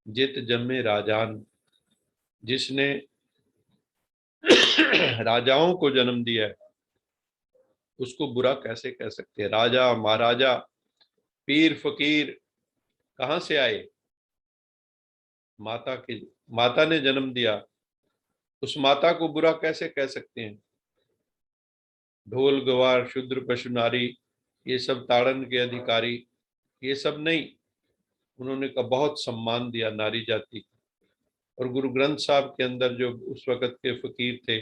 जित जन्मे राजान। जिसने राजाओं को जन्म दिया है उसको बुरा कैसे कह सकते हैं। राजा महाराजा पीर फकीर कहाँ से आए? माता के, माता ने जन्म दिया, उस माता को बुरा कैसे कह सकते हैं? ढोल गवार शूद्र पशु नारी, ये सब ताड़न के अधिकारी, ये सब नहीं। उन्होंने का बहुत सम्मान दिया नारी जाति को। और गुरु ग्रंथ साहब के अंदर जो उस वक़्त के फकीर थे,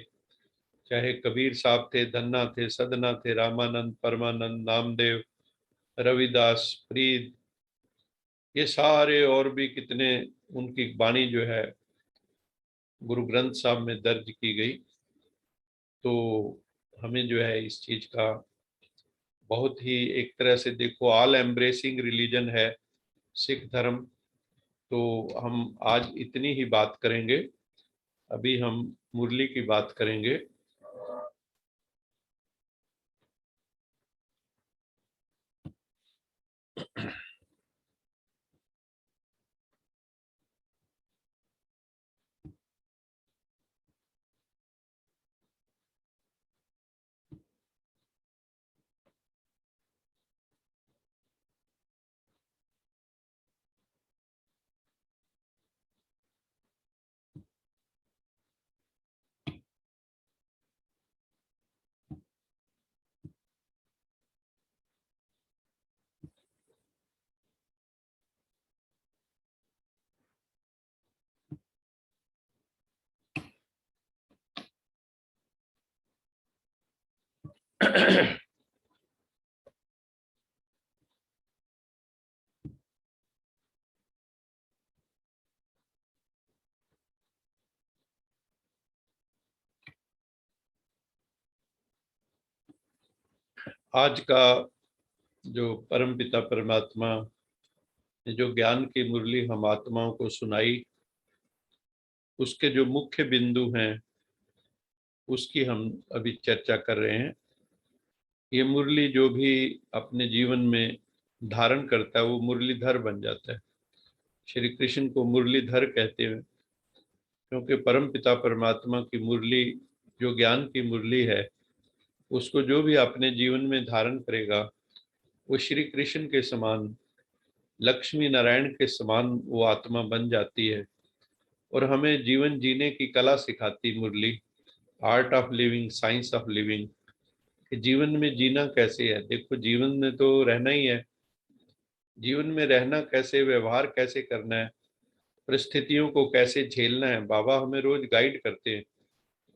चाहे कबीर साहब थे, धन्ना थे, सदना थे, रामानंद, परमानंद, नामदेव, रविदास, फरीद, ये सारे और भी कितने, उनकी वाणी जो है गुरु ग्रंथ साहब में दर्ज की गई। तो हमें जो है इस चीज का बहुत ही, एक तरह से देखो, ऑल एम्ब्रेसिंग रिलीजन है सिख धर्म। तो हम आज इतनी ही बात करेंगे। अभी हम मुरली की बात करेंगे। आज का जो परम पिता परमात्मा ने जो ज्ञान की मुरली हम आत्माओं को सुनाई, उसके जो मुख्य बिंदु हैं उसकी हम अभी चर्चा कर रहे हैं। ये मुरली जो भी अपने जीवन में धारण करता है वो मुरलीधर बन जाता है। श्री कृष्ण को मुरलीधर कहते हैं, क्योंकि परम पिता परमात्मा की मुरली जो ज्ञान की मुरली है, उसको जो भी अपने जीवन में धारण करेगा वो श्री कृष्ण के समान, लक्ष्मी नारायण के समान वो आत्मा बन जाती है और हमें जीवन जीने की कला सिखाती Murli, art of living, science of living, कि जीवन में जीना कैसे है। देखो, जीवन में तो रहना ही है, जीवन में रहना कैसे, व्यवहार कैसे करना है, परिस्थितियों को कैसे झेलना है, बाबा हमें रोज गाइड करते हैं।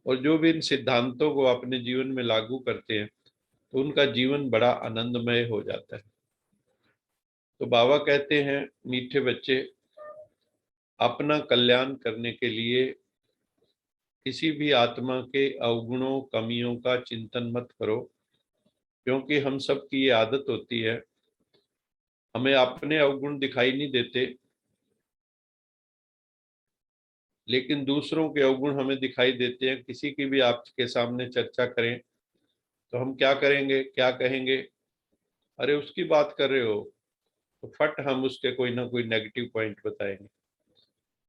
और जो भी इन सिद्धांतों को अपने जीवन में लागू करते हैं तो उनका जीवन बड़ा आनंदमय हो जाता है। तो बाबा कहते हैं, मीठे बच्चे, अपना कल्याण करने के लिए किसी भी आत्मा के अवगुणों, कमियों का चिंतन मत करो, क्योंकि हम सब की ये आदत होती है, हमें अपने अवगुण दिखाई नहीं देते, लेकिन दूसरों के अवगुण हमें दिखाई देते हैं। किसी की भी आपके सामने चर्चा करें तो हम क्या करेंगे, क्या कहेंगे, अरे उसकी बात कर रहे हो, तो फट हम उसके कोई ना कोई नेगेटिव पॉइंट बताएंगे,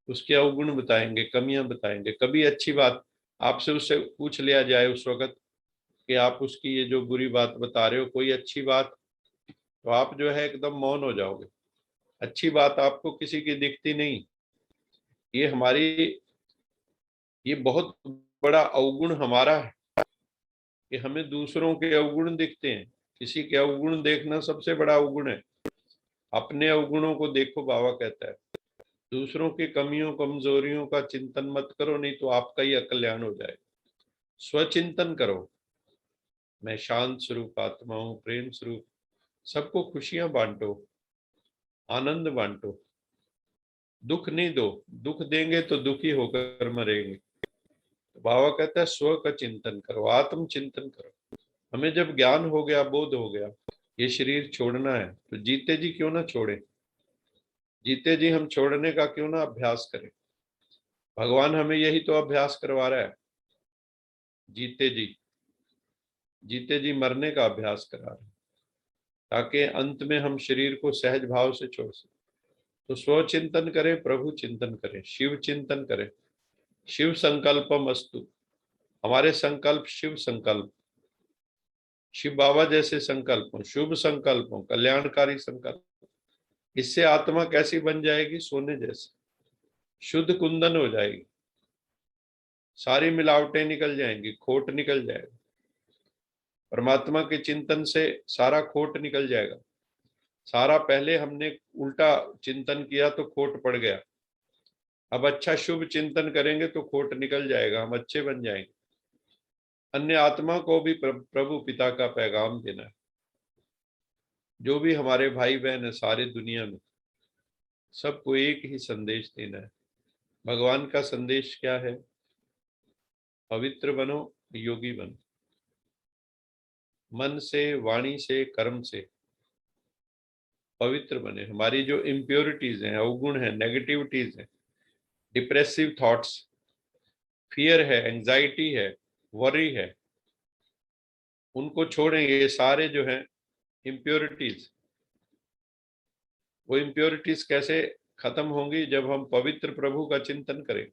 उसके अवगुण बताएंगे, कमियां बताएंगे। कभी अच्छी बात आपसे उससे पूछ लिया जाए उस वक्त कि आप उसकी ये जो बुरी बात बता रहे हो कोई अच्छी बात, तो आप जो है एकदम मौन हो जाओगे। अच्छी बात आपको किसी की दिखती नहीं। ये हमारी, ये बहुत बड़ा अवगुण हमारा है कि हमें दूसरों के अवगुण दिखते हैं। किसी के अवगुण देखना सबसे बड़ा अवगुण है। अपने अवगुणों को देखो, बाबा कहता है, दूसरों की कमियों कमजोरियों का चिंतन मत करो, नहीं तो आपका ही अकल्याण हो जाए। स्वचिंतन करो, मैं शांत स्वरूप आत्मा हूँ, प्रेम स्वरूप, सबको खुशियां बांटो, आनंद बांटो, दुख नहीं दो। दुख देंगे तो दुखी होकर मरेंगे। तो बाबा कहता है स्व का चिंतन करो, आत्म चिंतन करो। हमें जब ज्ञान हो गया, बोध हो गया, ये शरीर छोड़ना है, तो जीते जी क्यों ना छोड़े, जीते जी हम छोड़ने का क्यों ना अभ्यास करें। भगवान हमें यही तो अभ्यास करवा रहा है, जीते जी, जीते जी मरने का अभ्यास करा रहा है, ताकि अंत में हम शरीर को सहज भाव से छोड़ सकें। तो स्व चिंतन करें, प्रभु चिंतन करें, शिव चिंतन करें। शिव संकल्पम अस्तु, हमारे संकल्प शिव संकल्प, शिव बाबा जैसे संकल्प हो, शुभ संकल्प हो, कल्याणकारी संकल्प। इससे आत्मा कैसी बन जाएगी, सोने जैसी, शुद्ध कुंदन हो जाएगी, सारी मिलावटें निकल जाएंगी, खोट निकल जाएगा। परमात्मा के चिंतन से सारा खोट निकल जाएगा। सारा पहले हमने उल्टा चिंतन किया तो खोट पड़ गया, अब अच्छा शुभ चिंतन करेंगे तो खोट निकल जाएगा, हम अच्छे बन जाएंगे। अन्य आत्मा को भी प्रभु पिता का पैगाम देना है। जो भी हमारे भाई बहन है सारे दुनिया में, सबको एक ही संदेश देना है। भगवान का संदेश क्या है? पवित्र बनो, योगी बनो, मन से, वाणी से, कर्म से पवित्र बने। हमारी जो इम्प्योरिटीज हैं, अवगुण है, नेगेटिविटीज है, डिप्रेसिव थॉट्स, फियर है, एंजाइटी है, वरी है, उनको छोड़ेंगे। ये सारे जो हैं इम्प्योरिटीज, वो इम्प्योरिटीज कैसे खत्म होंगी? जब हम पवित्र प्रभु का चिंतन करें,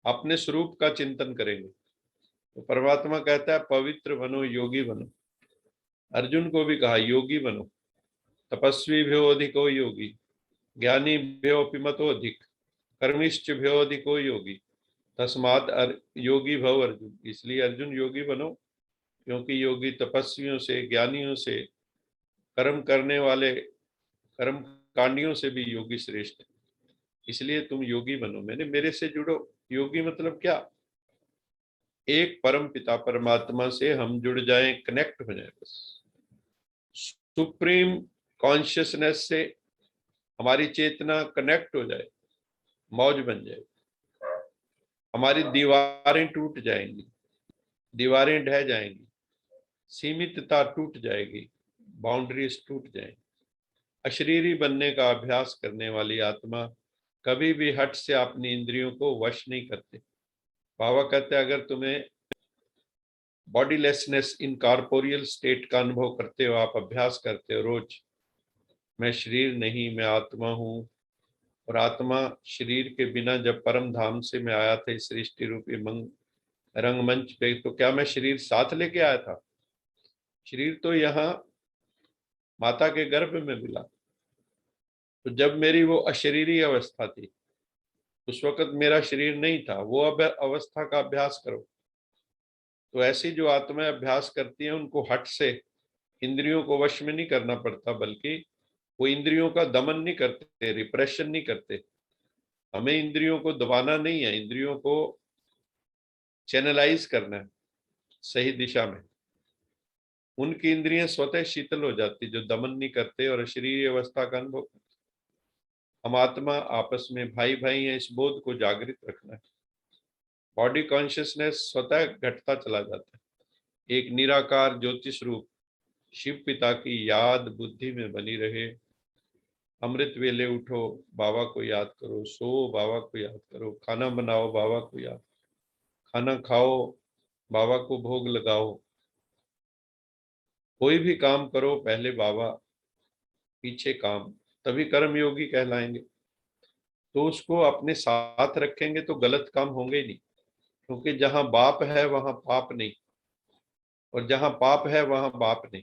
अपने स्वरूप का चिंतन करेंगे। तो परमात्मा कहता है पवित्र बनो, योगी बनो। अर्जुन को भी कहा योगी बनो, तपस्वी भ्यो अधिको योगी, ज्ञानी भ्यो मतो अधिक, कर्मिष्ठ भ्यो अधिको योगी, तस्मात योगी भव अर्जुन। इसलिए अर्जुन योगी बनो, क्योंकि योगी तपस्वियों से, ज्ञानियों से, कर्म करने वाले कर्म कांडियों से भी योगी श्रेष्ठ है। इसलिए तुम योगी बनो, मेरे से जुड़ो। योगी मतलब क्या? एक परम पिता परमात्मा से हम जुड़ जाएं, कनेक्ट हो जाएं, बस सुप्रीम कॉन्शियसनेस से हमारी चेतना कनेक्ट हो जाए, मौज बन जाए, हमारी दीवारें टूट जाएंगी, दीवारें ढह जाएंगी, सीमितता टूट जाएगी, बाउंड्रीज टूट जाएंगी। अशरीरी बनने का अभ्यास करने वाली आत्मा कभी भी हट से अपनी इंद्रियों को वश नहीं करते। बाबा कहते हैं अगर तुम्हें बॉडीलेसनेस इन कॉर्पोरियल स्टेट का अनुभव करते हो, आप अभ्यास करते हो रोज, मैं शरीर नहीं मैं आत्मा हूँ, और आत्मा शरीर के बिना जब परम धाम से मैं आया था इस सृष्टि रूपी रंगमंच पे, तो क्या मैं शरीर साथ लेके आया था? शरीर तो यहाँ माता के गर्भ में मिला। तो जब मेरी वो अशरीरी अवस्था थी, उस वक्त मेरा शरीर नहीं था, वो अब अवस्था का अभ्यास करो। तो ऐसी जो आत्माएं अभ्यास करती हैं उनको हट से इंद्रियों को वश में नहीं करना पड़ता, बल्कि वो इंद्रियों का दमन नहीं करते, रिप्रेशन नहीं करते। हमें इंद्रियों को दबाना नहीं है, इंद्रियों को चैनलाइज करना है सही दिशा में। उनकी इंद्रियां स्वतः शीतल हो जाती जो दमन नहीं करते और शरीर अवस्था का अनुभव करते। हम आत्मा आपस में भाई भाई हैं, इस बोध को जागृत रखना है। बॉडी कॉन्शियसनेस स्वतः घटता चला जाता है। एक निराकार ज्योतिष रूप शिव पिता की याद बुद्धि में बनी रहे। अमृत वेले उठो, बाबा को याद करो, सो बाबा को याद करो, खाना बनाओ बाबा को याद, खाना खाओ बाबा को भोग लगाओ, कोई भी काम करो पहले बाबा पीछे काम, तभी कर्म योगी कहलाएंगे। तो उसको अपने साथ रखेंगे तो गलत काम होंगे ही नहीं, क्योंकि जहां बाप है वहां पाप नहीं, और जहां पाप है वहां बाप नहीं।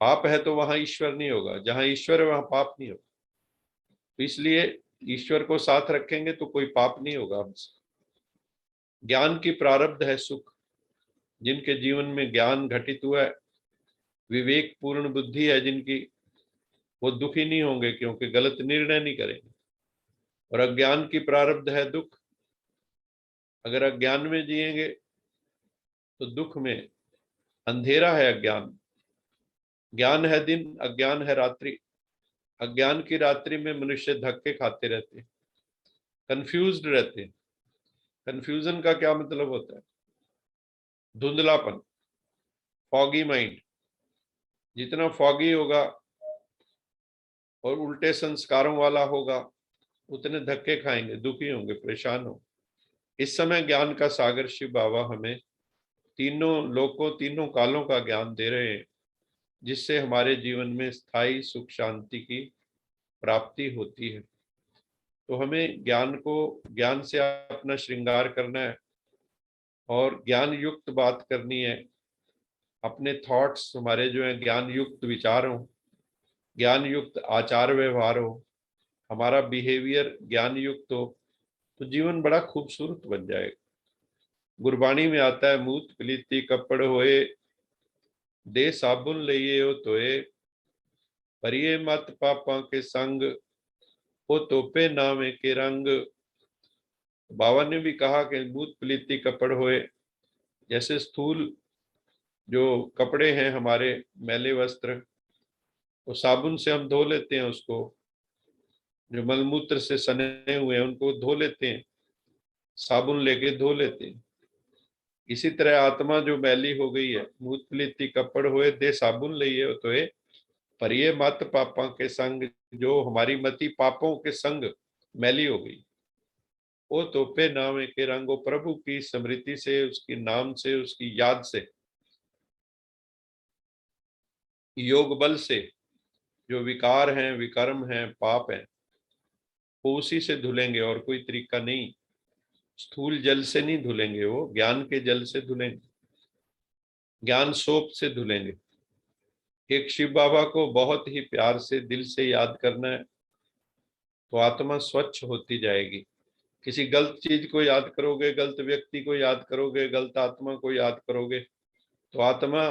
पाप है तो वहां ईश्वर नहीं होगा, जहां ईश्वर है वहां पाप नहीं होगा। तो इसलिए ईश्वर को साथ रखेंगे तो कोई पाप नहीं होगा हमसे। ज्ञान की प्रारब्ध है सुख, जिनके जीवन में ज्ञान घटित हुआ है, विवेक पूर्ण बुद्धि है जिनकी, वो दुखी नहीं होंगे क्योंकि गलत निर्णय नहीं करेंगे। और अज्ञान की प्रारब्ध है दुख, अगर अज्ञान में जिएंगे तो दुख में, अंधेरा है अज्ञान, ज्ञान है दिन, अज्ञान है रात्रि। अज्ञान की रात्रि में मनुष्य धक्के खाते रहते हैं, कंफ्यूज्ड रहते हैं। कंफ्यूजन का क्या मतलब होता है? धुंधलापन, फॉगी माइंड। जितना फॉगी होगा और उल्टे संस्कारों वाला होगा, उतने धक्के खाएंगे, दुखी होंगे, परेशान होंगे। इस समय ज्ञान का सागर शिव बाबा हमें तीनों लोकों तीनों कालों का ज्ञान दे रहे हैं, जिससे हमारे जीवन में स्थायी सुख शांति की प्राप्ति होती है। तो हमें ज्ञान से अपना श्रृंगार करना है और ज्ञान युक्त बात करनी है। अपने थॉट्स हमारे जो है ज्ञान युक्त विचार हो, ज्ञान युक्त आचार व्यवहार हो, हमारा बिहेवियर ज्ञान युक्त हो, तो जीवन बड़ा खूबसूरत बन जाएगा। गुरबाणी में आता है, मूत पलीती कपड़ होए, दे साबुन लइए हो तोए, परिये मत पापा के संग, वो तोपे नामे के रंग। बाबा ने भी कहा कि मूत पलीती कपड़ होए, जैसे स्थूल जो कपड़े हैं हमारे मैले वस्त्र, वो साबुन से हम धो लेते हैं उसको, जो मलमूत्र से सने हुए हैं उनको धो लेते हैं, साबुन लेके धो लेते हैं। इसी तरह आत्मा जो मैली हो गई है, मूत पलीती कपड़ होए, दे साबुन लिए हो तो है, पर ये मत पापा के संग, जो हमारी मति पापों के संग मैली हो गई, वो तोपे नाम के रंगो, प्रभु की स्मृति से, उसकी नाम से, उसकी याद से, योग बल से जो विकार हैं, विकर्म हैं, पाप हैं, वो उसी से धुलेंगे और कोई तरीका नहीं। स्थूल जल से नहीं धुलेंगे, वो ज्ञान के जल से धुलेंगे, ज्ञान सोप से धुलेंगे। एक शिव बाबा को बहुत ही प्यार से दिल से याद करना है, तो आत्मा स्वच्छ होती जाएगी। किसी गलत चीज को याद करोगे, गलत व्यक्ति को याद करोगे, गलत आत्मा को याद करोगे, तो आत्मा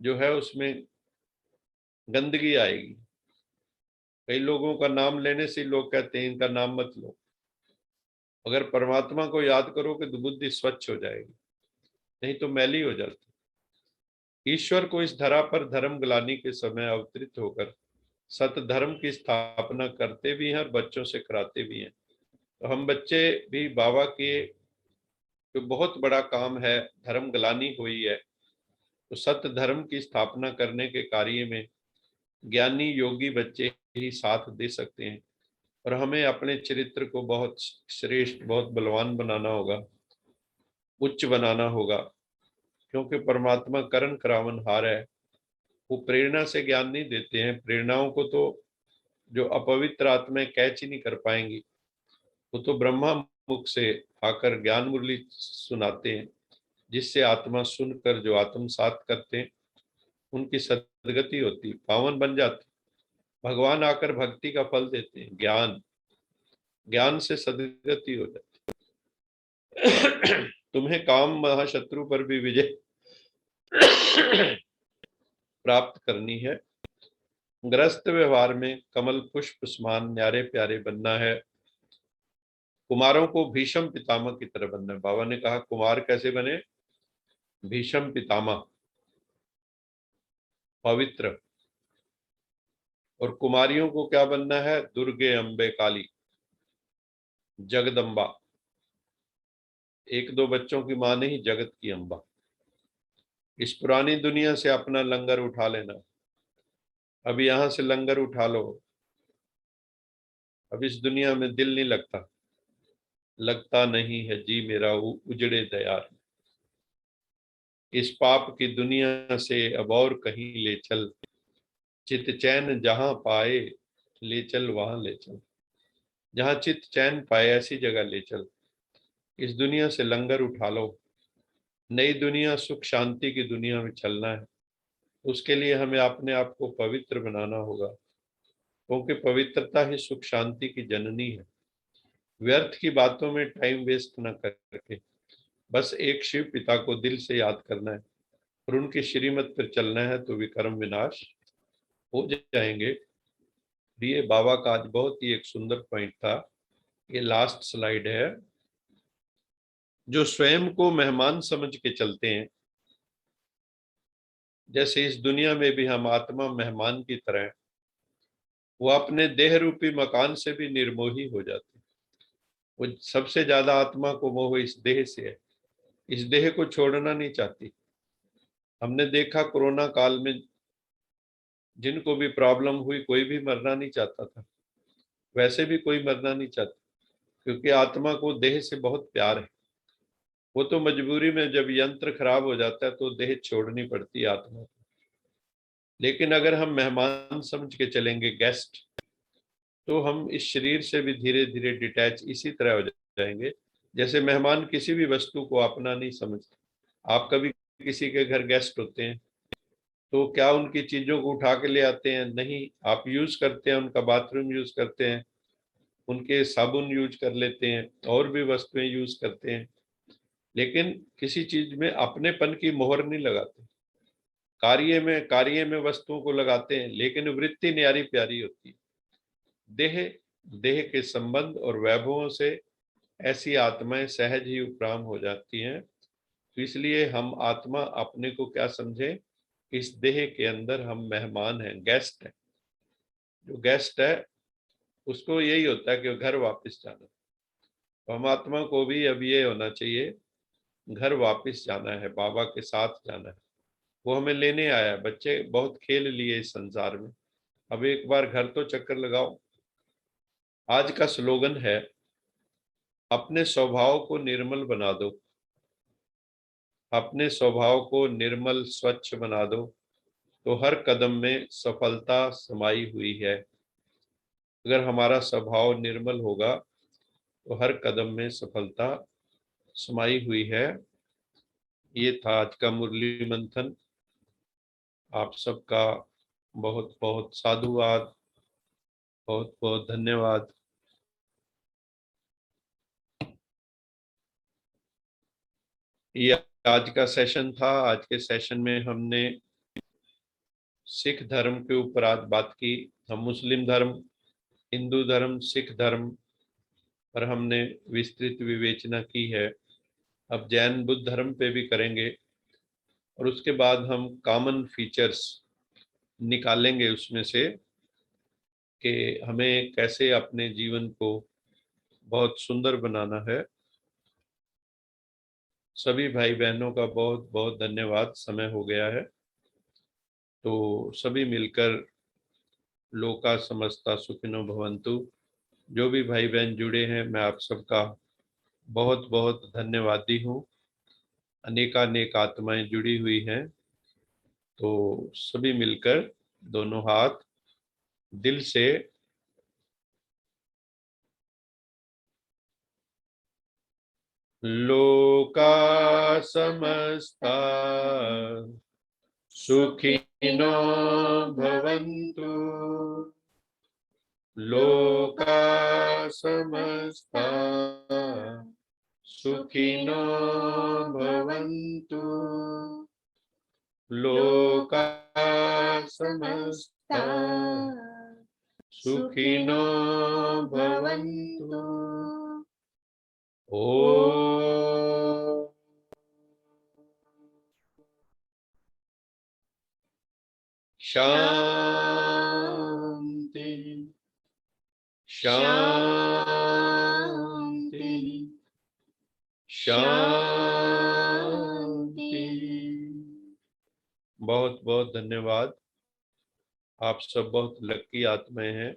जो है उसमें गंदगी आएगी। कई लोगों का नाम लेने से लोग कहते हैं इनका नाम मत लो, अगर परमात्मा को याद करोगे तो बुद्धि स्वच्छ हो जाएगी, नहीं तो मैली हो जाती। ईश्वर को इस धरा पर धर्म ग्लानि के समय अवतरित होकर सत धर्म की स्थापना करते भी हैं और बच्चों से कराते भी हैं। तो हम बच्चे भी बाबा के जो बहुत बड़ा काम है, धर्म ग्लानि हुई है, तो सत्य धर्म की स्थापना करने के कार्य में ज्ञानी योगी बच्चे ही साथ दे सकते हैं। और हमें अपने चरित्र को बहुत श्रेष्ठ, बहुत बलवान बनाना होगा, उच्च बनाना होगा, क्योंकि परमात्मा करण करावन हार है। वो प्रेरणा से ज्ञान नहीं देते हैं, प्रेरणाओं को तो जो अपवित्र आत्माएं कैच ही नहीं कर पाएंगी, वो तो ब्रह्मा मुख से आकर ज्ञान मुरली सुनाते हैं, जिससे आत्मा सुनकर जो आत्मसात करते हैं उनकी सदगति होती, पावन बन जाती। भगवान आकर भक्ति का फल देते हैं, ज्ञान, ज्ञान से सदगति हो जाती। तुम्हें काम महाशत्रु पर भी विजय प्राप्त करनी है। ग्रस्त व्यवहार में कमल पुष्प समान न्यारे प्यारे बनना है। कुमारों को भीष्म पितामह की तरह बनना है। बाबा ने कहा कुमार कैसे बने? भीष्म पितामह, पवित्र। और कुमारियों को क्या बनना है? दुर्गे, अंबे, काली, जगदम्बा। एक दो बच्चों की मां नहीं, जगत की अम्बा। इस पुरानी दुनिया से अपना लंगर उठा लेना। अब यहाँ से लंगर उठा लो। अब इस दुनिया में दिल नहीं लगता, लगता नहीं है जी मेरा उजड़े दयार। इस पाप की दुनिया से अब और कहीं ले चल, चित चैन जहां पाए ले चल वहां ले चल। जहां चित चैन पाए ऐसी जगह ले चल। इस दुनिया से लंगर उठा लो, नई दुनिया सुख शांति की दुनिया में चलना है। उसके लिए हमें अपने आप को पवित्र बनाना होगा, क्योंकि पवित्रता ही सुख शांति की जननी है। व्यर्थ की बातों में टाइम वेस्ट न करके बस एक शिव पिता को दिल से याद करना है और उनकी श्रीमत पर चलना है, तो विक्रम विनाश हो जाएंगे। ये बाबा का आज बहुत ही एक सुंदर पॉइंट था। ये लास्ट स्लाइड है। जो स्वयं को मेहमान समझ के चलते हैं, जैसे इस दुनिया में भी हम आत्मा मेहमान की तरह, वो अपने देह रूपी मकान से भी निर्मोही हो जाते हैं। वो सबसे ज्यादा आत्मा को मोह इस देह से है, इस देह को छोड़ना नहीं चाहती। हमने देखा कोरोना काल में जिनको भी प्रॉब्लम हुई, कोई भी मरना नहीं चाहता था, वैसे भी कोई मरना नहीं चाहता, क्योंकि आत्मा को देह से बहुत प्यार है। वो तो मजबूरी में जब यंत्र खराब हो जाता है तो देह छोड़नी पड़ती है आत्मा को। लेकिन अगर हम मेहमान समझ के चलेंगे, गेस्ट, तो हम इस शरीर से भी धीरे धीरे डिटैच इसी तरह हो जाएंगे जैसे मेहमान किसी भी वस्तु को अपना नहीं समझते। आप कभी किसी के घर गेस्ट होते हैं तो क्या उनकी चीजों को उठा के ले आते हैं? नहीं, आप यूज करते हैं, उनका बाथरूम यूज करते हैं, उनके साबुन यूज कर लेते हैं, और भी वस्तुएं यूज करते हैं, लेकिन किसी चीज में अपनेपन की मोहर नहीं लगाते। कार्य में वस्तुओं को लगाते हैं, लेकिन वृत्ति न्यारी प्यारी होती है। देह देह के संबंध और वैभवों से ऐसी आत्माएं सहज ही उपराम हो जाती हैं। तो इसलिए हम आत्मा अपने को क्या समझे, इस देह के अंदर हम मेहमान हैं, गेस्ट हैं। जो गेस्ट है उसको यही होता है कि घर वापस जाना। तो हम आत्मा को भी अब ये होना चाहिए, घर वापस जाना है, बाबा के साथ जाना है। वो हमें लेने आया है। बच्चे बहुत खेल लिए इस संसार में, अब एक बार घर तो चक्कर लगाओ। आज का स्लोगन है, अपने स्वभाव को निर्मल बना दो। अपने स्वभाव को निर्मल स्वच्छ बना दो, तो हर कदम में सफलता समाई हुई है। अगर हमारा स्वभाव निर्मल होगा तो हर कदम में सफलता समाई हुई है। ये था आज का मुरली मंथन। आप सबका बहुत बहुत साधुवाद, बहुत बहुत धन्यवाद। ये आज का सेशन था। आज के सेशन में हमने सिख धर्म के ऊपर आज बात की। हम मुस्लिम धर्म, हिंदू धर्म, सिख धर्म पर हमने विस्तृत विवेचना की है। अब जैन बुद्ध धर्म पे भी करेंगे और उसके बाद हम कॉमन फीचर्स निकालेंगे उसमें से कि हमें कैसे अपने जीवन को बहुत सुंदर बनाना है। सभी भाई बहनों का बहुत बहुत धन्यवाद। समय हो गया है तो सभी मिलकर लोका समस्ता सुखिनो भवन्तु। जो भी भाई बहन जुड़े हैं मैं आप सबका बहुत बहुत धन्यवादी हूँ। अनेकानेक आत्माएं जुड़ी हुई हैं तो सभी मिलकर दोनों हाथ दिल से लोका समस्ता सुखिनो भवन्तु। लोका समस्ता सुखिनो भवन्तु। लोका समस्ता सुखिनो भवन्तु। ओम शांति शांति शांति। बहुत बहुत धन्यवाद। आप सब बहुत लकी आत्माएं हैं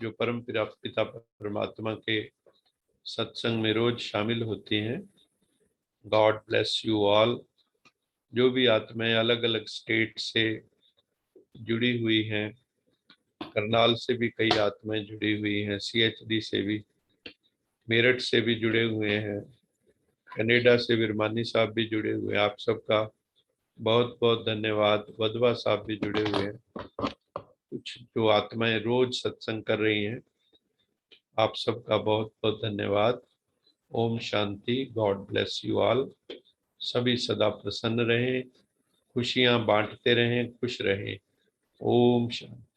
जो परम पिता परमात्मा के सत्संग में रोज शामिल होती हैं। God bless you all. जो भी आत्माएं अलग अलग स्टेट से जुड़ी हुई हैं, करनाल से भी कई आत्माएं जुड़ी हुई हैं, CHD से भी, मेरठ से भी जुड़े हुए हैं, कनाडा से विरमानी साहब भी जुड़े हुए हैं। आप सबका बहुत बहुत धन्यवाद। वधवा साहब भी जुड़े हुए हैं। कुछ जो आत्माएं रोज सत्संग कर रही हैं, आप सबका बहुत बहुत धन्यवाद। ओम शांति। God bless you all. सभी सदा प्रसन्न रहें, खुशियां बांटते रहें, खुश रहें। ओम शांति।